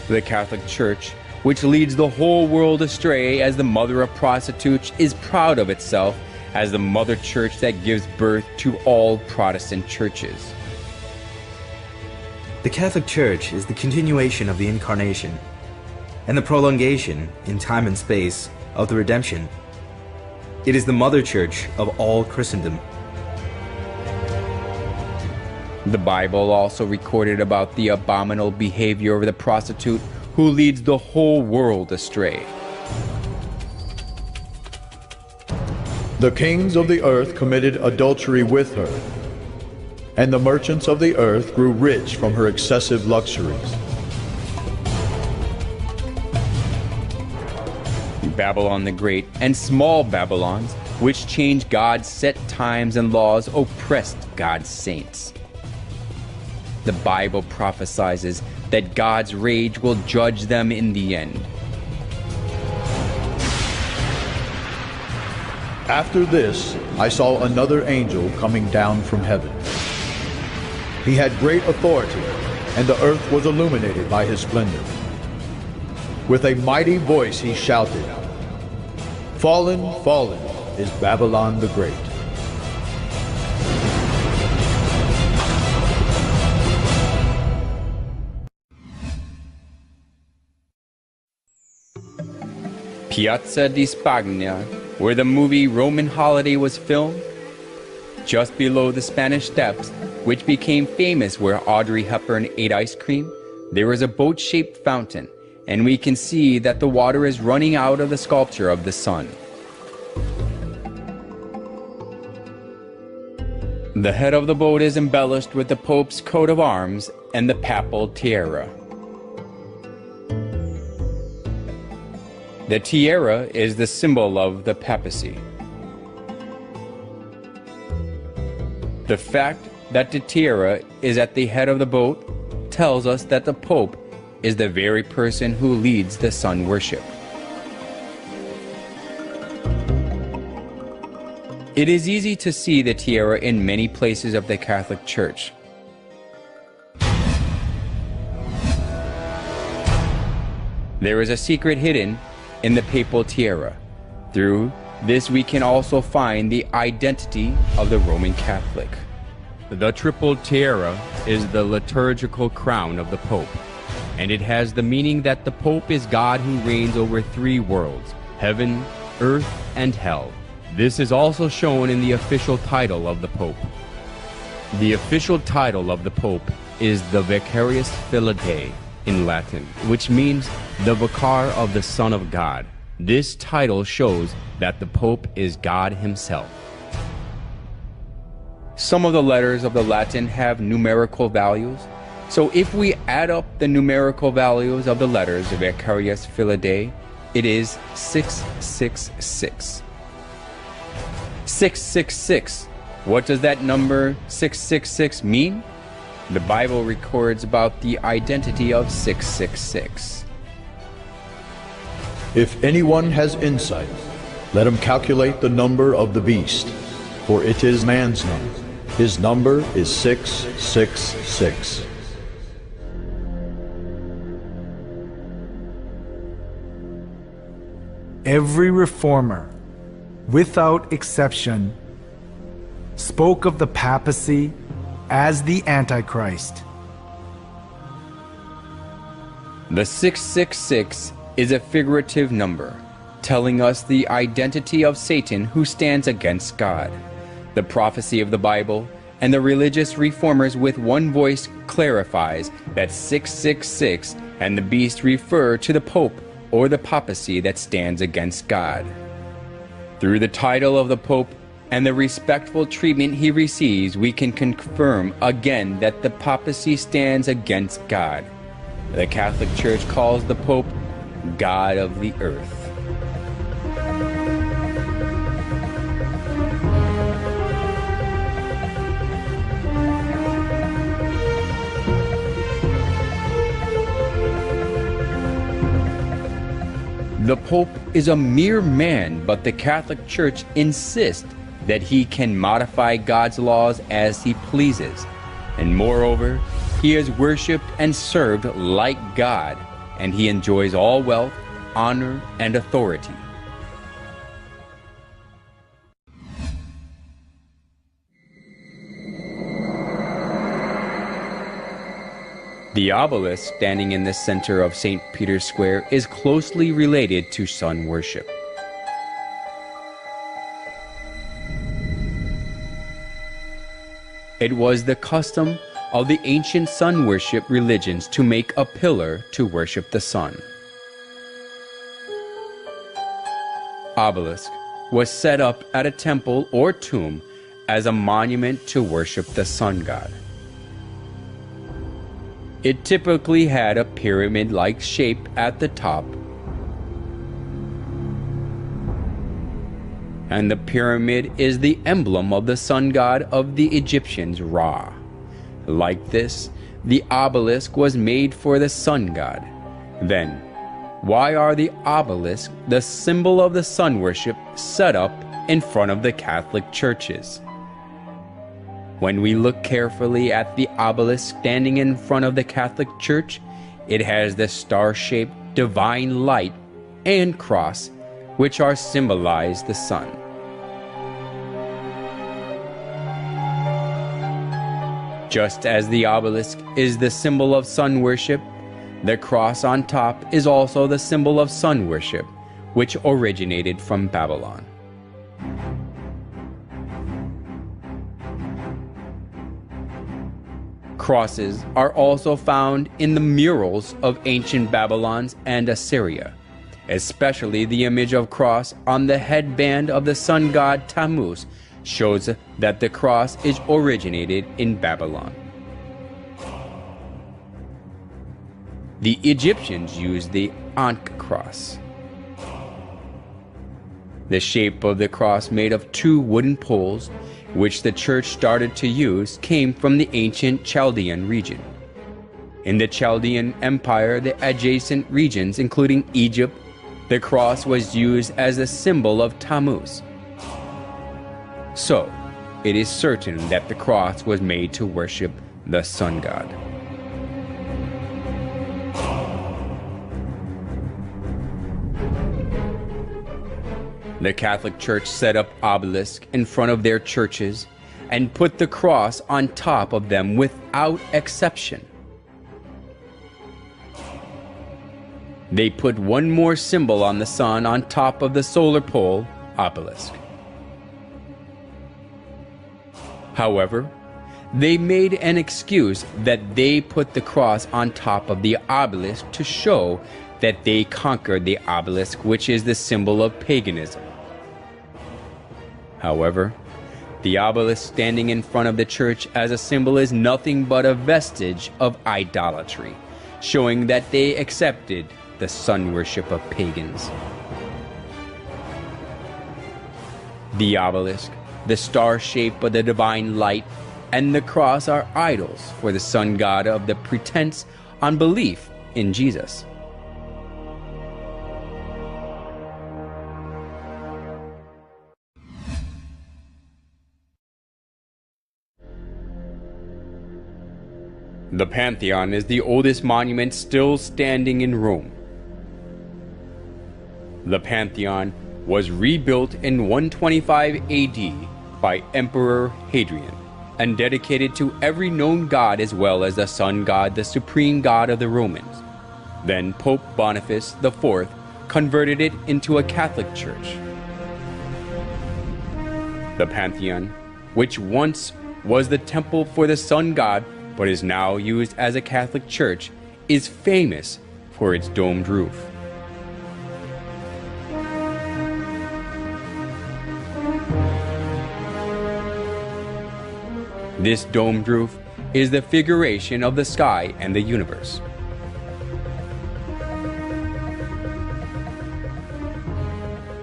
The Catholic Church, which leads the whole world astray as the mother of prostitutes, is proud of itself as the mother church that gives birth to all Protestant churches. The Catholic Church is the continuation of the Incarnation and the prolongation in time and space of the redemption. It is the mother church of all Christendom. The Bible also recorded about the abominable behavior of the prostitute who leads the whole world astray. The kings of the earth committed adultery with her, and the merchants of the earth grew rich from her excessive luxuries. Babylon the Great and small Babylons, which changed God's set times and laws, oppressed God's saints. The Bible prophesies that God's rage will judge them in the end. After this, I saw another angel coming down from heaven. He had great authority, and the earth was illuminated by his splendor. With a mighty voice he shouted, "Fallen, fallen is Babylon the Great." Piazza di Spagna, where the movie Roman Holiday was filmed, just below the Spanish Steps, which became famous where Audrey Hepburn ate ice cream, there is a boat-shaped fountain, and we can see that the water is running out of the sculpture of the sun. The head of the boat is embellished with the Pope's coat of arms and the papal tiara. The tiara is the symbol of the papacy. The fact that the tiara is at the head of the boat tells us that the Pope is the very person who leads the sun worship. It is easy to see the tiara in many places of the Catholic Church. There is a secret hidden in the papal tiara. Through this we can also find the identity of the Roman Catholic. The triple tiara is the liturgical crown of the Pope, and it has the meaning that the Pope is God who reigns over three worlds, heaven, earth, and hell. This is also shown in the official title of the Pope. The official title of the Pope is the Vicarius Filii Dei in Latin, which means the Vicar of the Son of God. This title shows that the Pope is God himself. Some of the letters of the Latin have numerical values, so if we add up the numerical values of the letters of Vicarius Filii Dei, it is 666. 666. What does that number 666 mean? The Bible records about the identity of 666. If anyone has insight, let him calculate the number of the beast, for it is man's number. His number is 666. Every reformer, without exception, spoke of the papacy as the Antichrist. The 666 is a figurative number, telling us the identity of Satan who stands against God. The prophecy of the Bible and the religious reformers with one voice clarifies that 666 and the beast refer to the Pope or the papacy that stands against God. Through the title of the Pope and the respectful treatment he receives, we can confirm again that the papacy stands against God. The Catholic Church calls the Pope God of the Earth. The Pope is a mere man, but the Catholic Church insists that he can modify God's laws as he pleases. And moreover, he is worshipped and served like God, and he enjoys all wealth, honor, and authority. The obelisk standing in the center of St. Peter's Square is closely related to sun worship. It was the custom of the ancient sun worship religions to make a pillar to worship the sun. Obelisk was set up at a temple or tomb as a monument to worship the sun god. It typically had a pyramid-like shape at the top, and the pyramid is the emblem of the sun god of the Egyptians, Ra. Like this, the obelisk was made for the sun god. Then, why are the obelisks, the symbol of the sun worship, set up in front of the Catholic churches? When we look carefully at the obelisk standing in front of the Catholic Church, it has the star-shaped divine light and cross, which are symbolize the sun. Just as the obelisk is the symbol of sun worship, the cross on top is also the symbol of sun worship, which originated from Babylon. Crosses are also found in the murals of ancient Babylon and Assyria, especially the image of cross on the headband of the sun god Tammuz shows that the cross is originated in Babylon. The Egyptians used the Ankh cross. The shape of the cross, made of two wooden poles, which the church started to use, came from the ancient Chaldean region. In the Chaldean Empire, the adjacent regions, including Egypt, the cross was used as a symbol of Tammuz. So, it is certain that the cross was made to worship the sun god. The Catholic Church set up obelisks in front of their churches and put the cross on top of them without exception. They put one more symbol on the sun on top of the solar pole obelisk. However, they made an excuse that they put the cross on top of the obelisk to show that they conquered the obelisk, which is the symbol of paganism. However, the obelisk standing in front of the church as a symbol is nothing but a vestige of idolatry, showing that they accepted the sun worship of pagans. The obelisk, the star shape of the divine light, and the cross are idols for the sun god of the pretense on belief in Jesus. The Pantheon is the oldest monument still standing in Rome. The Pantheon was rebuilt in 125 AD by Emperor Hadrian and dedicated to every known god as well as the sun god, the supreme god of the Romans. Then Pope Boniface IV converted it into a Catholic church. The Pantheon, which once was the temple for the sun god but is now used as a Catholic church, is famous for its domed roof. This domed roof is the figuration of the sky and the universe.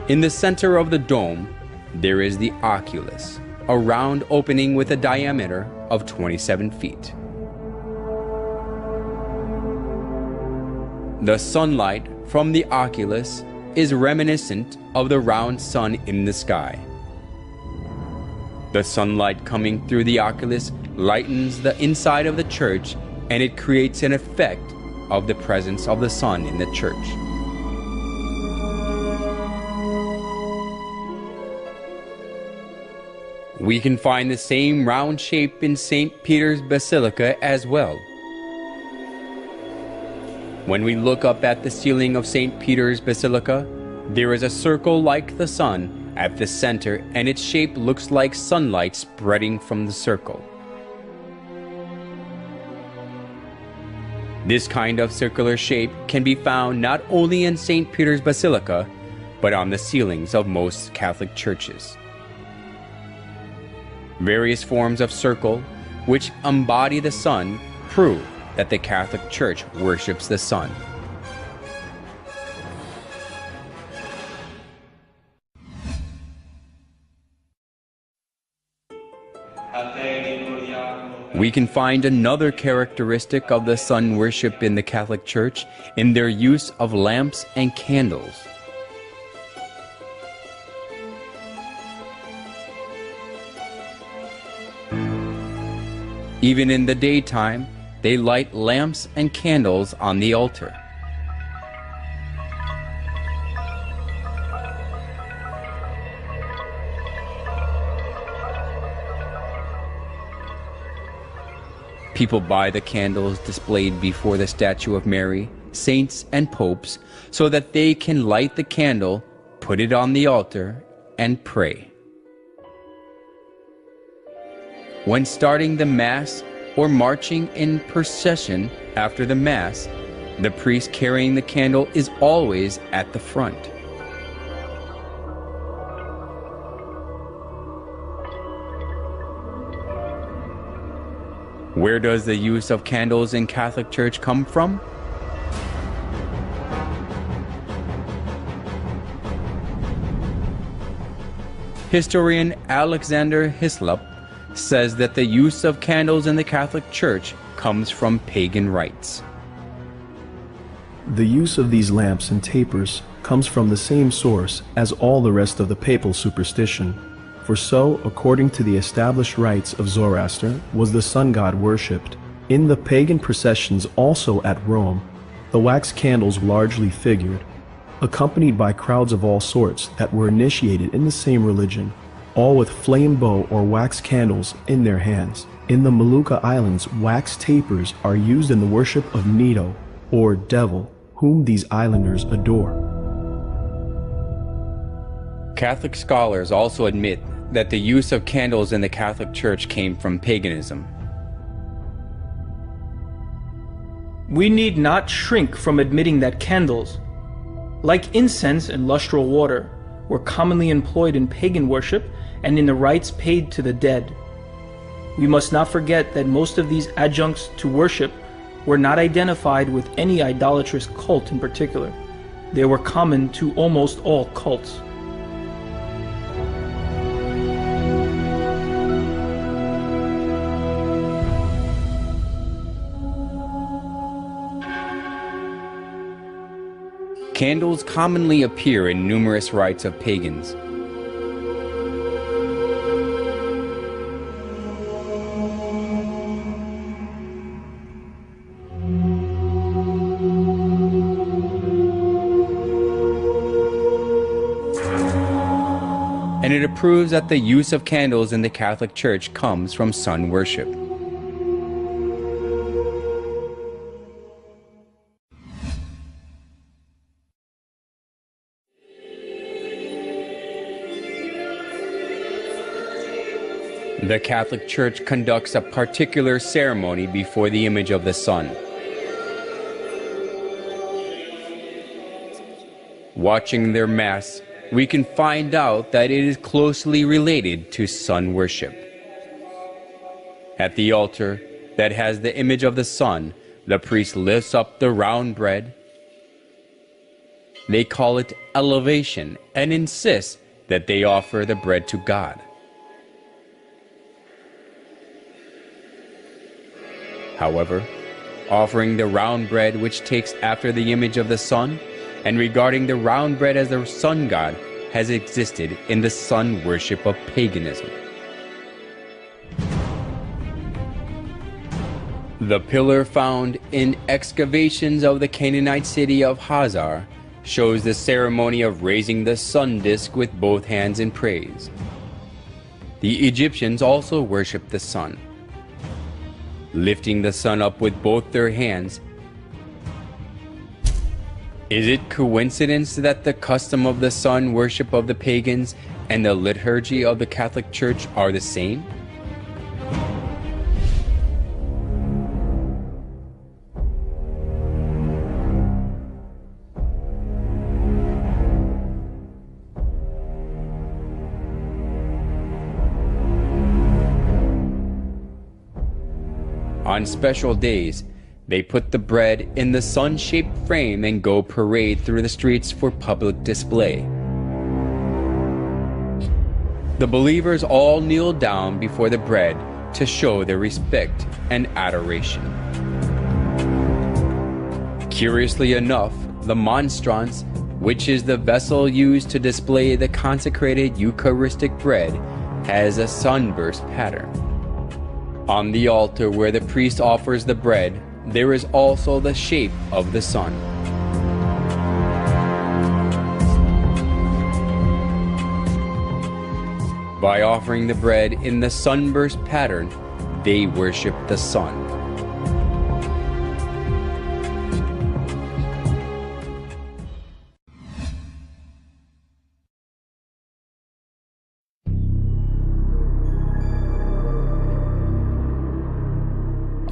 In the center of the dome, there is the oculus, a round opening with a diameter of 27 feet. The sunlight from the oculus is reminiscent of the round sun in the sky. The sunlight coming through the oculus lightens the inside of the church, and it creates an effect of the presence of the sun in the church. We can find the same round shape in St. Peter's Basilica as well. When we look up at the ceiling of St. Peter's Basilica, there is a circle like the sun at the center, and its shape looks like sunlight spreading from the circle. This kind of circular shape can be found not only in St. Peter's Basilica, but on the ceilings of most Catholic churches. Various forms of circle, which embody the sun, prove that the Catholic Church worships the sun. We can find another characteristic of the sun worship in the Catholic Church in their use of lamps and candles. Even in the daytime, they light lamps and candles on the altar. People buy the candles displayed before the statue of Mary, saints, and popes so that they can light the candle, put it on the altar, and pray. When starting the Mass or marching in procession after the Mass, the priest carrying the candle is always at the front. Where does the use of candles in Catholic Church come from? Historian Alexander Hislop says that the use of candles in the Catholic Church comes from pagan rites. The use of these lamps and tapers comes from the same source as all the rest of the papal superstition. For so, according to the established rites of Zoroaster, was the sun god worshipped. In the pagan processions also at Rome, the wax candles largely figured, accompanied by crowds of all sorts that were initiated in the same religion, all with flame bow or wax candles in their hands. In the Molucca Islands, wax tapers are used in the worship of Nito, or devil, whom these islanders adore. Catholic scholars also admit that the use of candles in the Catholic Church came from paganism. We need not shrink from admitting that candles, like incense and lustral water, were commonly employed in pagan worship and in the rites paid to the dead. We must not forget that most of these adjuncts to worship were not identified with any idolatrous cult in particular. They were common to almost all cults. Candles commonly appear in numerous rites of pagans. and it approves that the use of candles in the Catholic Church comes from sun worship. The Catholic Church conducts a particular ceremony before the image of the sun. Watching their Mass, we can find out that it is closely related to sun worship. At the altar that has the image of the sun, the priest lifts up the round bread. They call it elevation and insist that they offer the bread to God. However, offering the round bread which takes after the image of the sun, and regarding the round bread as the sun god, has existed in the sun worship of paganism. The pillar found in excavations of the Canaanite city of Hazar shows the ceremony of raising the sun disk with both hands in praise. The Egyptians also worshipped the sun, lifting the sun up with both their hands. Is it coincidence that the custom of the sun worship of the pagans and the liturgy of the Catholic Church are the same? On special days, they put the bread in the sun-shaped frame and go parade through the streets for public display. The believers all kneel down before the bread to show their respect and adoration. Curiously enough, the monstrance, which is the vessel used to display the consecrated Eucharistic bread, has a sunburst pattern. On the altar where the priest offers the bread, there is also the shape of the sun. By offering the bread in the sunburst pattern, they worship the sun.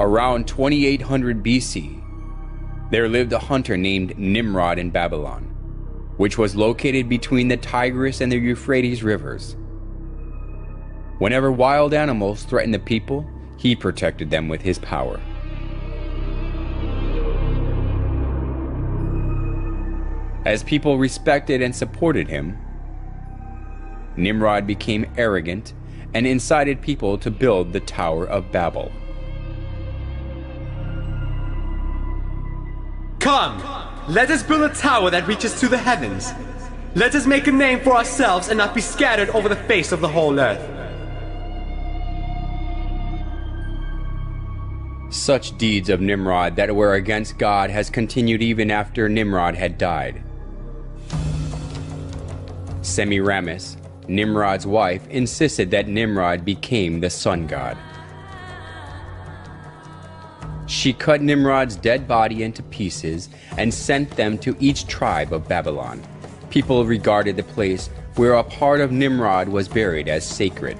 Around 2800 BC, there lived a hunter named Nimrod in Babylon, which was located between the Tigris and the Euphrates rivers. Whenever wild animals threatened the people, he protected them with his power. As people respected and supported him, Nimrod became arrogant and incited people to build the Tower of Babel. Come, let us build a tower that reaches to the heavens. Let us make a name for ourselves and not be scattered over the face of the whole earth. Such deeds of Nimrod that were against God has continued even after Nimrod had died. Semiramis, Nimrod's wife, insisted that Nimrod became the sun god. She cut Nimrod's dead body into pieces and sent them to each tribe of Babylon. People regarded the place where a part of Nimrod was buried as sacred.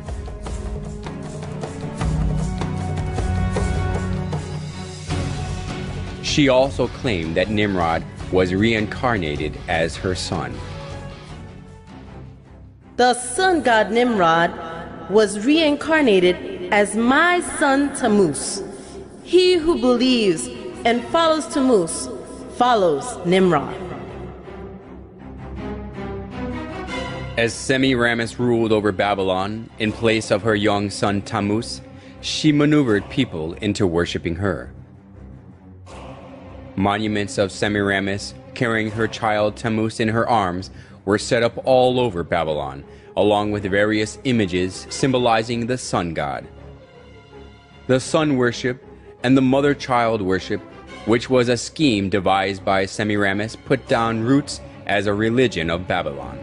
She also claimed that Nimrod was reincarnated as her son. The sun god Nimrod was reincarnated as my son Tammuz. He who believes and follows Tammuz follows Nimrod. As Semiramis ruled over Babylon in place of her young son Tammuz, she maneuvered people into worshiping her. Monuments of Semiramis carrying her child Tammuz in her arms were set up all over Babylon, along with various images symbolizing the sun god. The sun worship and the mother-child worship, which was a scheme devised by Semiramis, put down roots as a religion of Babylon.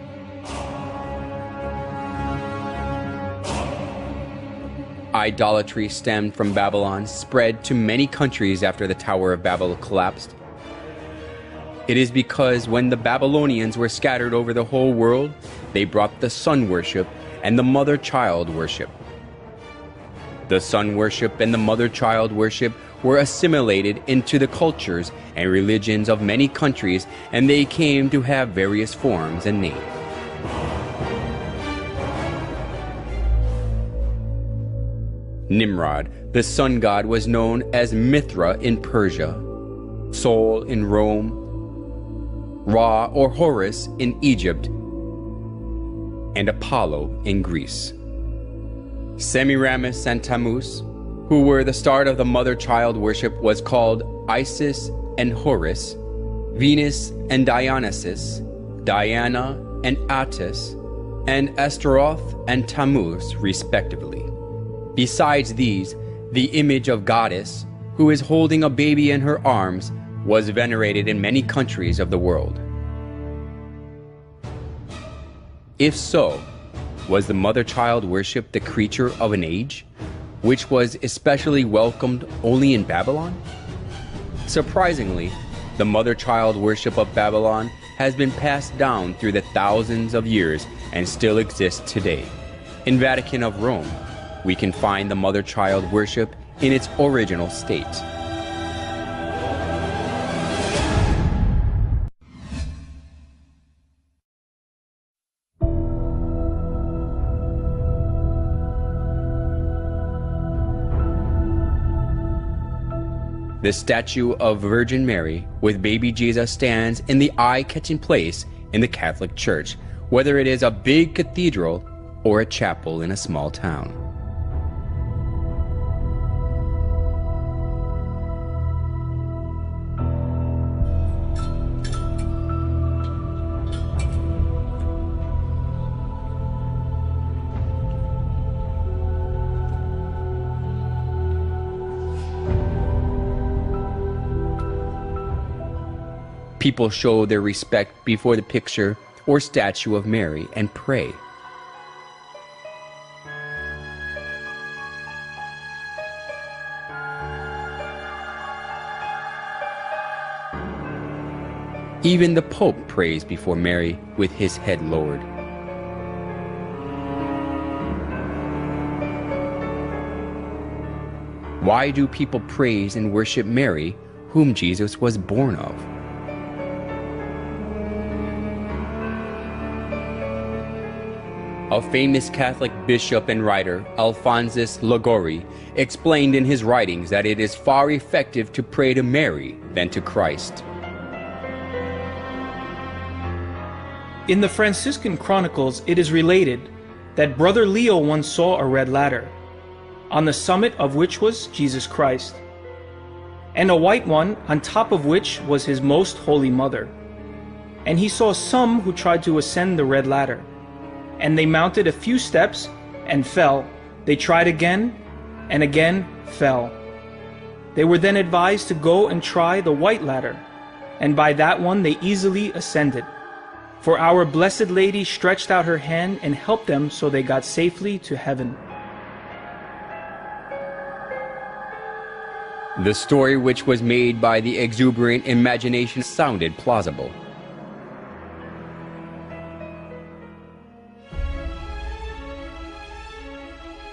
Idolatry stemmed from Babylon spread to many countries after the Tower of Babel collapsed. It is because when the Babylonians were scattered over the whole world, they brought the sun worship and the mother-child worship. The sun worship and the mother-child worship were assimilated into the cultures and religions of many countries, and they came to have various forms and names. Nimrod, the sun god, was known as Mithra in Persia, Sol in Rome, Ra or Horus in Egypt, and Apollo in Greece. Semiramis and Tammuz, who were the start of the mother-child worship, was called Isis and Horus, Venus and Dionysus, Diana and Attis, and Astaroth and Tammuz, respectively. Besides these, the image of goddess, who is holding a baby in her arms, was venerated in many countries of the world. If so, was the mother-child worship the creature of an age, which was especially welcomed only in Babylon? Surprisingly, the mother-child worship of Babylon has been passed down through the thousands of years and still exists today. In Vatican of Rome, we can find the mother-child worship in its original state. The statue of Virgin Mary with baby Jesus stands in the eye-catching place in the Catholic Church, whether it is a big cathedral or a chapel in a small town. People show their respect before the picture or statue of Mary and pray. Even the Pope prays before Mary with his head lowered. Why do people praise and worship Mary, whom Jesus was born of? A famous Catholic bishop and writer, Alphonsus Liguori, explained in his writings that it is far effective to pray to Mary than to Christ. In the Franciscan Chronicles, it is related that Brother Leo once saw a red ladder, on the summit of which was Jesus Christ, and a white one on top of which was his most holy mother. And he saw some who tried to ascend the red ladder, and they mounted a few steps and fell. They tried again and again fell. They were then advised to go and try the white ladder, and by that one they easily ascended. For our Blessed Lady stretched out her hand and helped them, so they got safely to heaven. The story, which was made by the exuberant imagination, sounded plausible.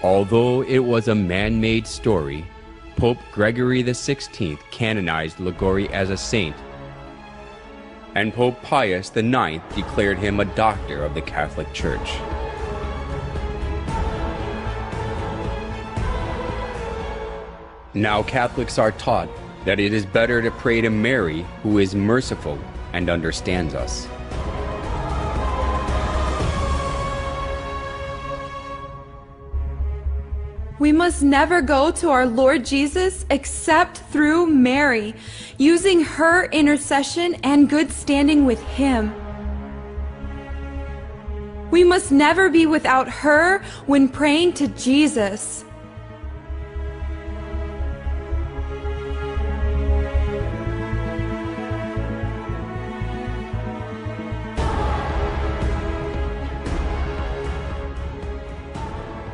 Although it was a man-made story, Pope Gregory XVI canonized Liguori as a saint, and Pope Pius IX declared him a doctor of the Catholic Church. Now Catholics are taught that it is better to pray to Mary, who is merciful and understands us. We must never go to our Lord Jesus except through Mary, using her intercession and good standing with Him. We must never be without her when praying to Jesus.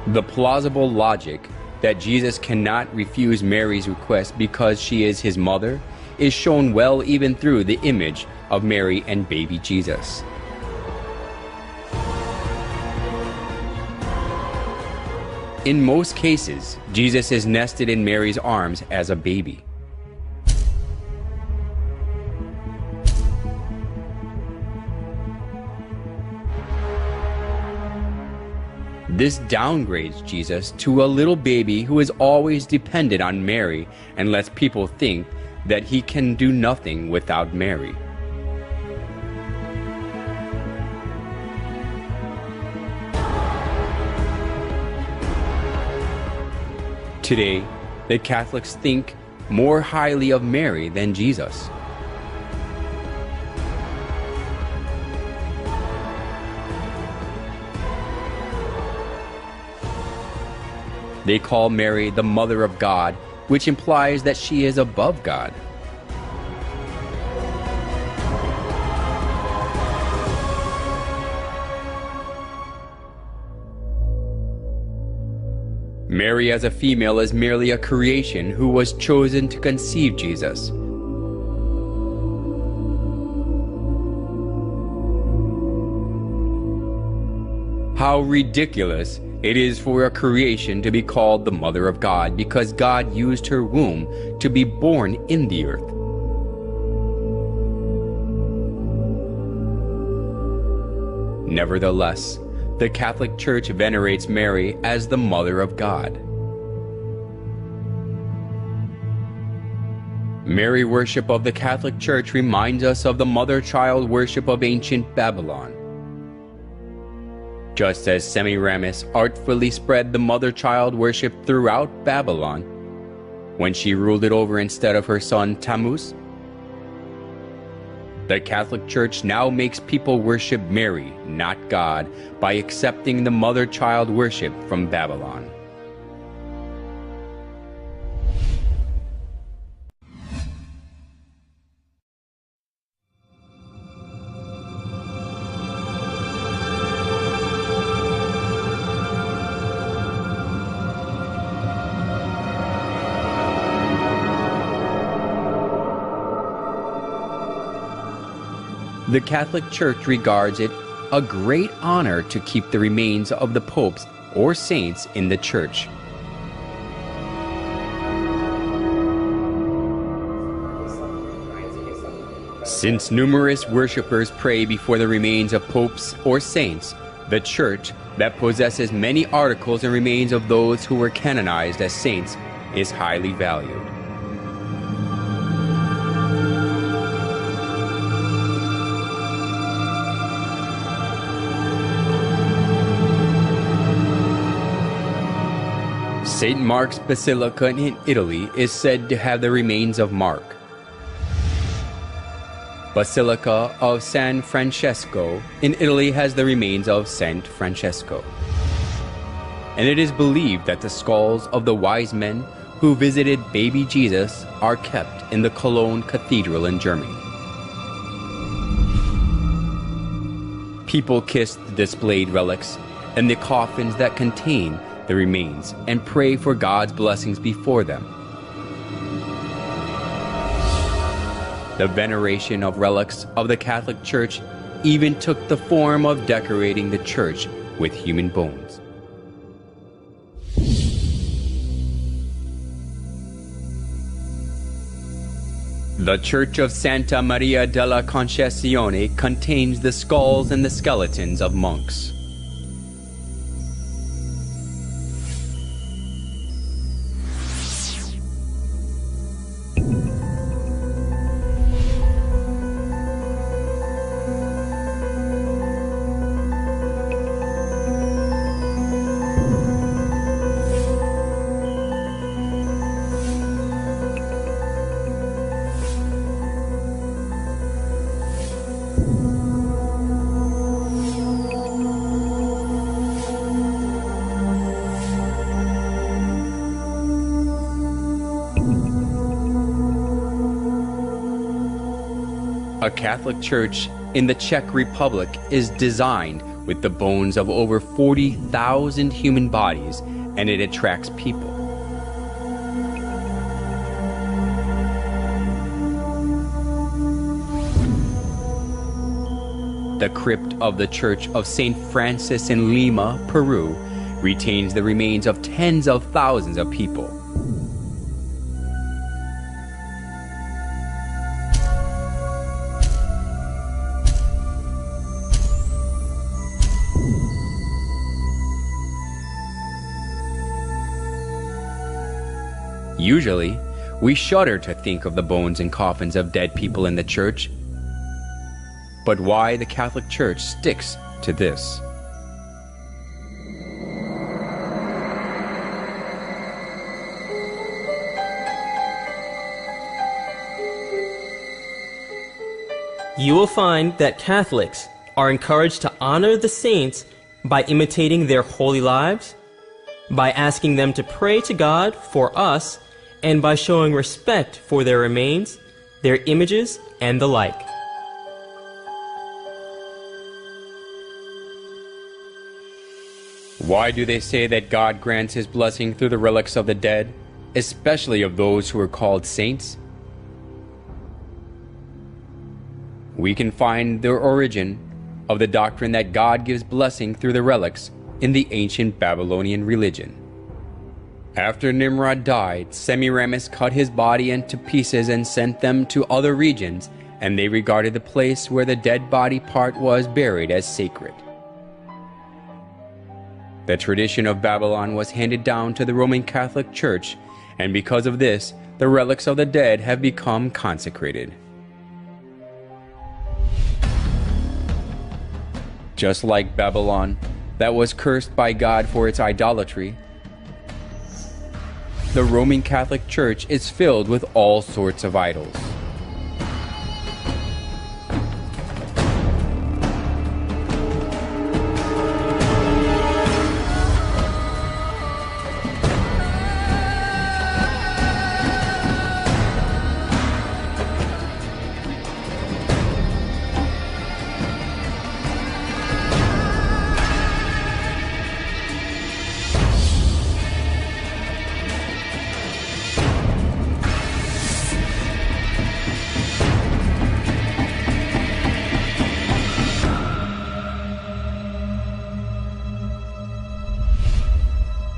The plausible logic that Jesus cannot refuse Mary's request because she is his mother is shown well even through the image of Mary and baby Jesus. In most cases, Jesus is nested in Mary's arms as a baby. This downgrades Jesus to a little baby who is always dependent on Mary and lets people think that he can do nothing without Mary. Today, the Catholics think more highly of Mary than Jesus. They call Mary the Mother of God, which implies that she is above God. Mary as a female is merely a creation who was chosen to conceive Jesus. How ridiculous it is for a creation to be called the Mother of God because God used her womb to be born in the earth. Nevertheless, the Catholic Church venerates Mary as the Mother of God. Mary worship of the Catholic Church reminds us of the mother-child worship of ancient Babylon. Just as Semiramis artfully spread the mother-child worship throughout Babylon when she ruled it over instead of her son Tammuz, the Catholic Church now makes people worship Mary, not God, by accepting the mother-child worship from Babylon. The Catholic Church regards it a great honor to keep the remains of the popes or saints in the church. Since numerous worshippers pray before the remains of popes or saints, the church, that possesses many articles and remains of those who were canonized as saints, is highly valued. St. Mark's Basilica in Italy is said to have the remains of Mark. Basilica of San Francesco in Italy has the remains of Saint Francesco. And it is believed that the skulls of the wise men who visited baby Jesus are kept in the Cologne Cathedral in Germany. People kiss the displayed relics and the coffins that contain the remains and pray for God's blessings before them. The veneration of relics of the Catholic Church even took the form of decorating the church with human bones. The Church of Santa Maria della Concesione contains the skulls and the skeletons of monks. A Catholic church in the Czech Republic is designed with the bones of over 40,000 human bodies, and it attracts people. The crypt of the Church of St. Francis in Lima, Peru, retains the remains of tens of thousands of people. Usually, we shudder to think of the bones and coffins of dead people in the church. But why the Catholic Church sticks to this? You will find that Catholics are encouraged to honor the saints by imitating their holy lives, by asking them to pray to God for us, and by showing respect for their remains, their images, and the like. Why do they say that God grants His blessing through the relics of the dead, especially of those who are called saints? We can find the origin of the doctrine that God gives blessing through the relics in the ancient Babylonian religion. After Nimrod died, Semiramis cut his body into pieces and sent them to other regions, and they regarded the place where the dead body part was buried as sacred. The tradition of Babylon was handed down to the Roman Catholic Church, and because of this, the relics of the dead have become consecrated. Just like Babylon, that was cursed by God for its idolatry, the Roman Catholic Church is filled with all sorts of idols.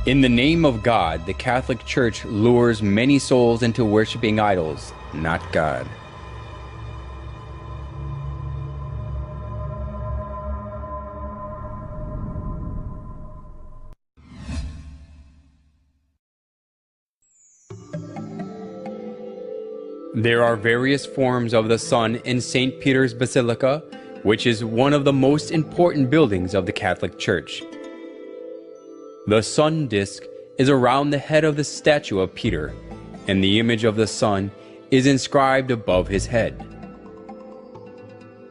In the name of God, the Catholic Church lures many souls into worshiping idols, not God. There are various forms of the sun in St. Peter's Basilica, which is one of the most important buildings of the Catholic Church. The sun disk is around the head of the statue of Peter, and the image of the sun is inscribed above his head.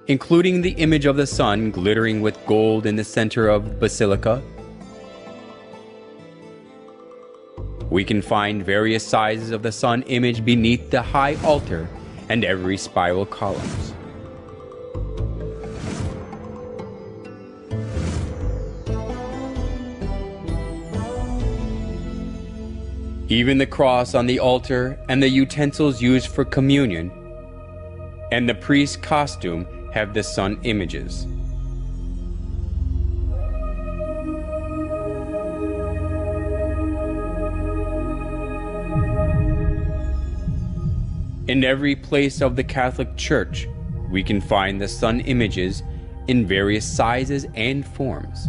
Including the image of the sun glittering with gold in the center of the basilica, we can find various sizes of the sun image beneath the high altar and every spiral columns. Even the cross on the altar and the utensils used for communion and the priest's costume have the sun images. In every place of the Catholic Church, we can find the sun images in various sizes and forms.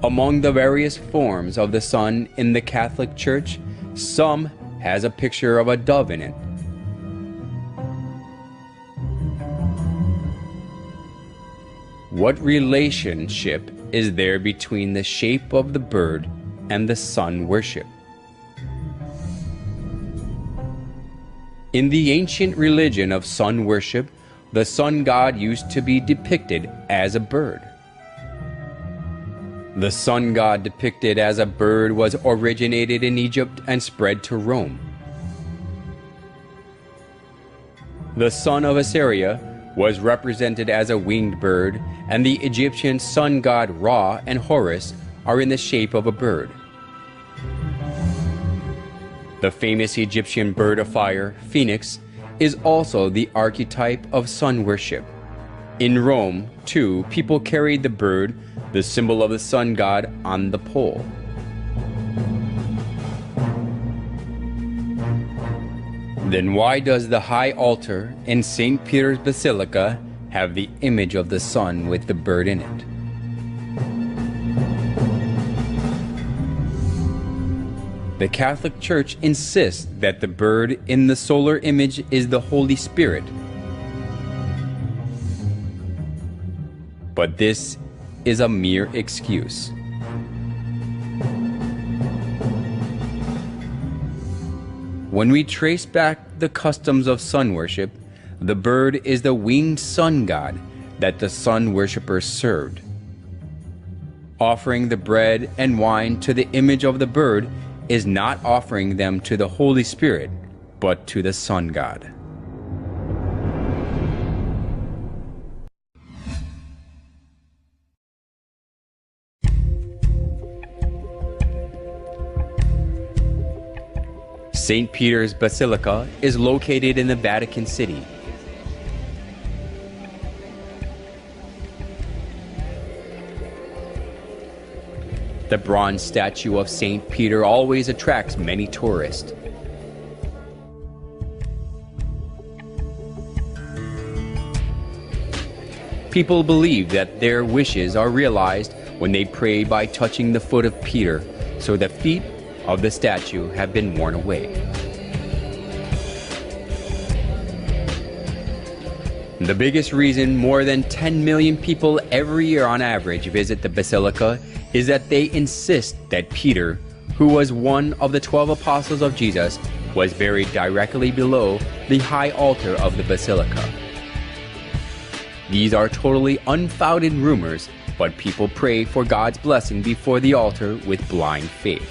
Among the various forms of the sun in the Catholic Church, some has a picture of a dove in it. What relationship is there between the shape of the bird and the sun worship? In the ancient religion of sun worship, the sun god used to be depicted as a bird. The sun god depicted as a bird was originated in Egypt and spread to Rome. The sun of Assyria was represented as a winged bird, and the Egyptian sun god Ra and Horus are in the shape of a bird. The famous Egyptian bird of fire, Phoenix, is also the archetype of sun worship. In Rome, too, people carried the bird, the symbol of the sun god, on the pole. Then why does the high altar in St. Peter's Basilica have the image of the sun with the bird in it? The Catholic Church insists that the bird in the solar image is the Holy Spirit. But this is a mere excuse. When we trace back the customs of sun worship, the bird is the winged sun god that the sun worshippers served. Offering the bread and wine to the image of the bird is not offering them to the Holy Spirit, but to the sun god. St. Peter's Basilica is located in the Vatican City. The bronze statue of St. Peter always attracts many tourists. People believe that their wishes are realized when they pray by touching the foot of Peter, so the feet of the statue have been worn away. The biggest reason more than 10 million people every year on average visit the Basilica is that they insist that Peter, who was one of the 12 apostles of Jesus, was buried directly below the high altar of the Basilica. These are totally unfounded rumors, but people pray for God's blessing before the altar with blind faith.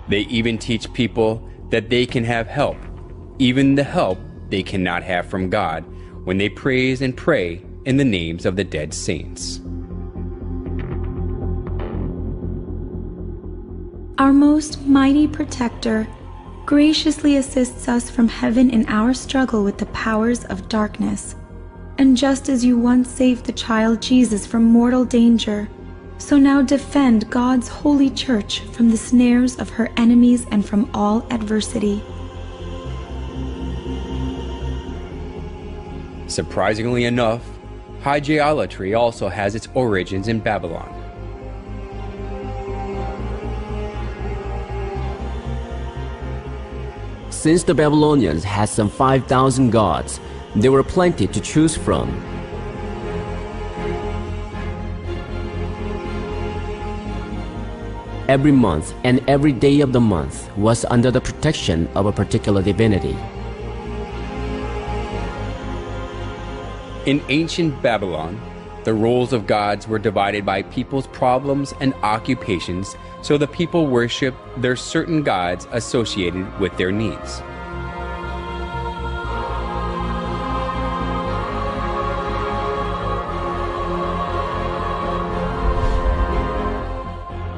They even teach people that they can have help, even the help they cannot have from God, when they praise and pray in the names of the dead saints. Our most mighty protector graciously assists us from heaven in our struggle with the powers of darkness. And just as you once saved the child Jesus from mortal danger, so now defend God's holy church from the snares of her enemies and from all adversity. Surprisingly enough, hygielatry also has its origins in Babylon. Since the Babylonians had some 5,000 gods, there were plenty to choose from. Every month and every day of the month was under the protection of a particular divinity. In ancient Babylon, the roles of gods were divided by people's problems and occupations, so the people worshiped their certain gods associated with their needs.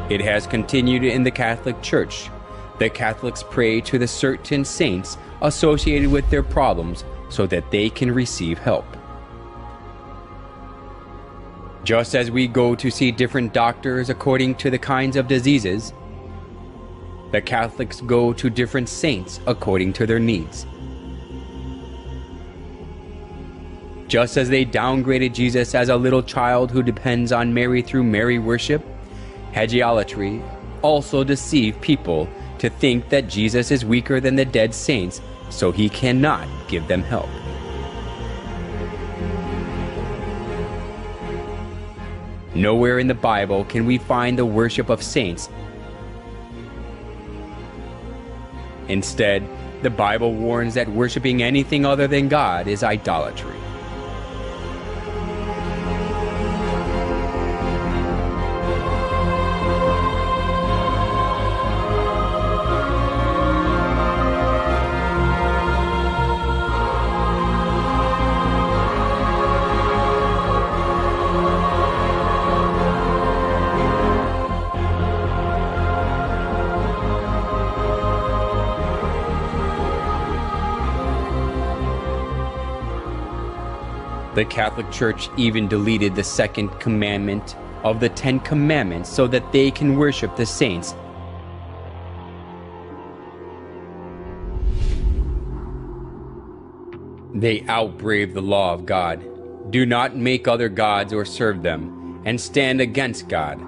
It has continued in the Catholic Church. The Catholics pray to the certain saints associated with their problems so that they can receive help. Just as we go to see different doctors according to the kinds of diseases, the Catholics go to different saints according to their needs. Just as they downgraded Jesus as a little child who depends on Mary through Mary worship, hygielatry also deceived people to think that Jesus is weaker than the dead saints, so he cannot give them help. Nowhere in the Bible can we find the worship of saints. Instead, the Bible warns that worshiping anything other than God is idolatry. The Catholic Church even deleted the second commandment of the 10 Commandments so that they can worship the saints. They outbrave the law of God. Do not make other gods or serve them, and stand against God.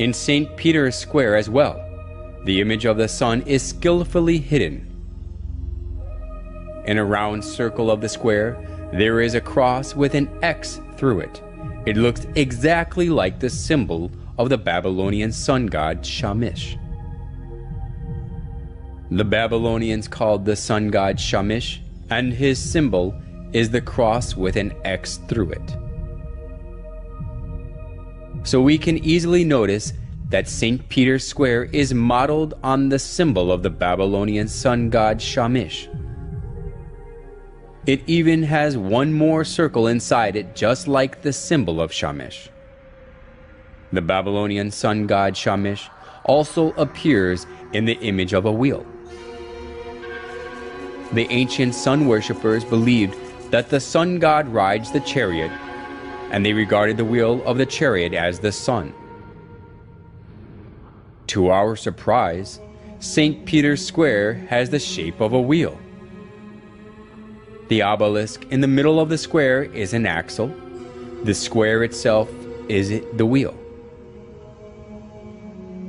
In St. Peter's Square as well, the image of the sun is skillfully hidden. In a round circle of the square, there is a cross with an X through it. It looks exactly like the symbol of the Babylonian sun god Shamash. The Babylonians called the sun god Shamash, and his symbol is the cross with an X through it. So we can easily notice that St. Peter's Square is modeled on the symbol of the Babylonian sun god Shamash. It even has one more circle inside it, just like the symbol of Shamash. The Babylonian sun god Shamash also appears in the image of a wheel. The ancient sun worshippers believed that the sun god rides the chariot, and they regarded the wheel of the chariot as the sun. To our surprise, St. Peter's Square has the shape of a wheel. The obelisk in the middle of the square is an axle. The square itself is the wheel.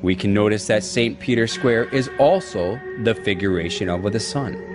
We can notice that St. Peter's Square is also the figuration of the sun.